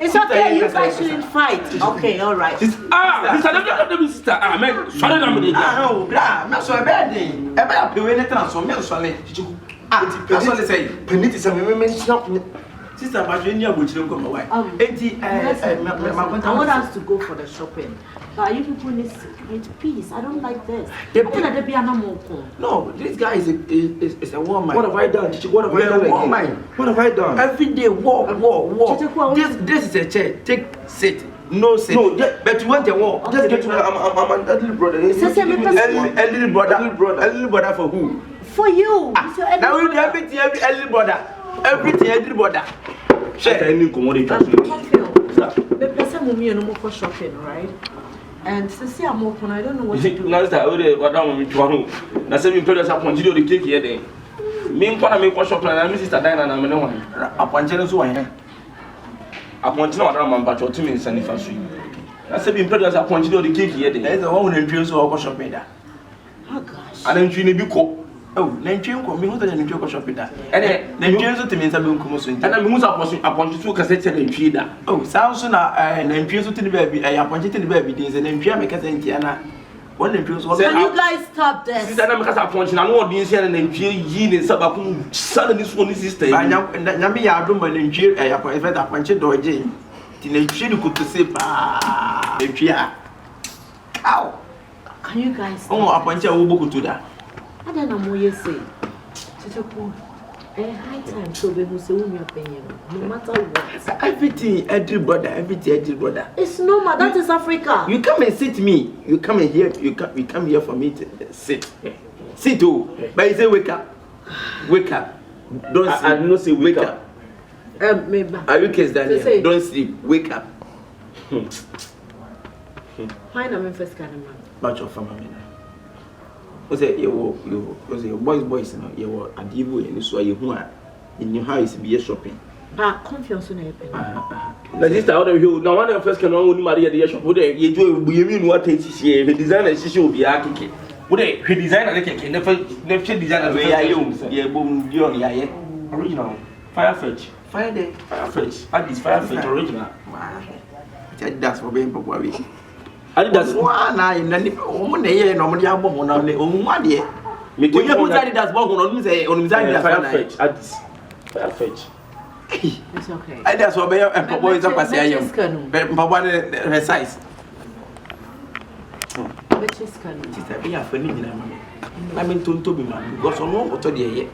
Speaker 6: It's okay, you guys shouldn't fight. Okay, all right.
Speaker 5: Sister, amen. Sorry,
Speaker 1: I'm so bad. I'm doing it. Sister, my junior will come away.
Speaker 6: I want us to go for the shopping. But you people need peace. I don't like this.
Speaker 1: No, this guy is a woman.
Speaker 5: What have I done? What have I done again? What have I done?
Speaker 1: Every day, walk. This is a chair. Take sit. No sit. No, but you want a walk.
Speaker 5: Just get to I'm a little brother.
Speaker 1: A little brother for who?
Speaker 6: For you.
Speaker 1: Now we have a little brother. Everything, brother.
Speaker 6: Share. The person who me no more shopping, right? And since I'm open, I don't know what to do.
Speaker 5: Now that what I'm with one. Now say me produce a continue the cake here then. Me kwa me kwa shop na me sister Diana na me no one.
Speaker 1: Apanche so wan.
Speaker 5: Apanche na wadra man bacho to me nsani fa so. Now say me produce a continue the cake here then.
Speaker 1: There is the one who entry so go shopping da.
Speaker 6: Oh gosh.
Speaker 1: And entry ne bi ko. Oh, Nigerian come, me who the Nigerian shopping that. And Nigerians to me, I'm going to and I'm going to cassette and feeder. Oh, sounds soon. Nigerians to the baby, I appointed to the baby days and Nigerian make us in Tiana. One Nigerians was.
Speaker 6: Can you guys stop this?
Speaker 5: Sister, I'm because I point I know this here and Nigerian and Sabacum, suddenly this one sister.
Speaker 1: I know, and Nami Adum and Nigeria, I appointed Doji. Nigerian could say, Nigeria. Cow.
Speaker 6: Can you guys?
Speaker 1: Oh, appointed Ubu to that.
Speaker 6: I don't know what you say. High time so we will say your opinion. No matter what.
Speaker 1: Everything, every brother.
Speaker 6: It's normal. That is Africa.
Speaker 1: You come and sit me. You come and here. You come here for me to sit. Sit oh. But you say wake up. Wake up. Don't sleep. I don't say wake up.
Speaker 6: Maybe.
Speaker 1: Are you kids Daniel? Don't sleep. Wake up.
Speaker 6: Why not my first kind of man?
Speaker 1: Bunch of family. Was it your boys no you adibo and so you who are in your house be shopping.
Speaker 6: Confiance na happen.
Speaker 5: Na sister how do you now one of first can only marry the shop wo dey you do you mean what take see the designer she obi akeke wo dey the designer dey keke never designer
Speaker 1: we are you ye bom dio ya ye
Speaker 5: original
Speaker 4: Fire fetch.
Speaker 1: Fire day.
Speaker 4: Fire fetch. Addis fire fetch original.
Speaker 1: Wow. That's for being Papa.
Speaker 4: Adidas.
Speaker 1: One eye and then woman here normally have one on the own one year.
Speaker 4: Me
Speaker 1: We have put Adidas bog on say on Adidas
Speaker 4: fire fetch. Addis. Fire fetch.
Speaker 6: It's okay.
Speaker 1: That's what bear and Papa is up as I am. But Papa her size.
Speaker 6: Which is kind of.
Speaker 1: Sister, we are funny. I mean, to be man, because on one or two year.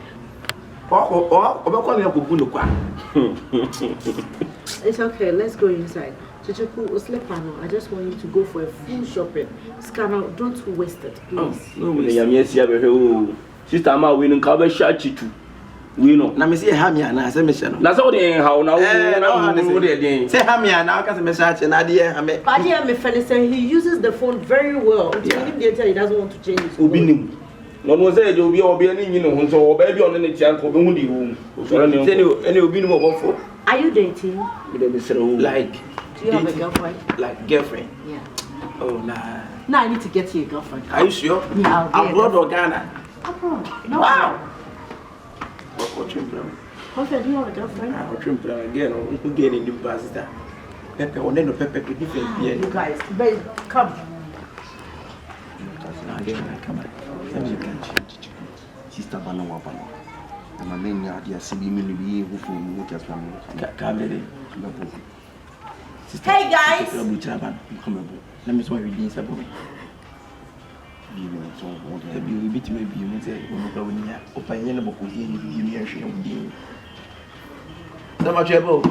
Speaker 6: It's okay, let's go inside. Chicheku, Oslepano, I just want you to go for a full shopping. Scanner, don't waste it, please.
Speaker 4: No, yes, sister, I'm out winning cover shot you too. We know.
Speaker 1: Now, Miss Hamia, and I say, Mission.
Speaker 4: That's all they how now.
Speaker 1: Say Hamia, now, because message and idea.
Speaker 6: Padia, my fellow said he uses the phone very well. Until him later, he doesn't want to change his phone.
Speaker 4: No one said you'll be obeying, you know, so baby on the channel for the room. Any opinion of
Speaker 6: Are you dating?
Speaker 1: Like,
Speaker 6: do you have a girlfriend?
Speaker 1: Like, girlfriend?
Speaker 6: Yeah.
Speaker 1: Oh, nah.
Speaker 6: Now I need to get you a girlfriend.
Speaker 1: Are you sure?
Speaker 6: Yeah, I'll
Speaker 1: Abroad or Ghana?
Speaker 6: Abroad. No.
Speaker 1: Wow. What's your plan?
Speaker 6: Okay, do you have a girlfriend?
Speaker 1: What's your plan again? We're getting the pastor. Pepper, or then the pepper with different. Yeah,
Speaker 6: You guys, babe, come.
Speaker 1: Come on.
Speaker 7: Sister Bano Wapano. And my main yard, yes, be me who for me with your family.
Speaker 6: Hey guys!
Speaker 1: Let me see what you did. You beat me, you say, when you open your book, you need a share with you. So much about.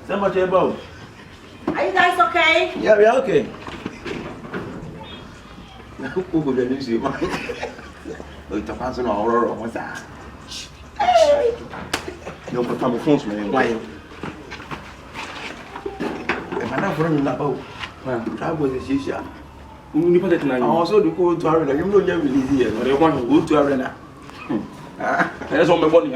Speaker 1: So much about.
Speaker 6: Are you guys okay?
Speaker 1: Yeah, we are okay. Who will be news you? We talk about some horror. What's that?
Speaker 7: No, but I'm a French man.
Speaker 1: Why? If I'm not running about, travel is a shisha.
Speaker 4: You put it in.
Speaker 1: I also do go to Arena. You know, you're really here. But I want to go to Arena.
Speaker 4: That's all my body.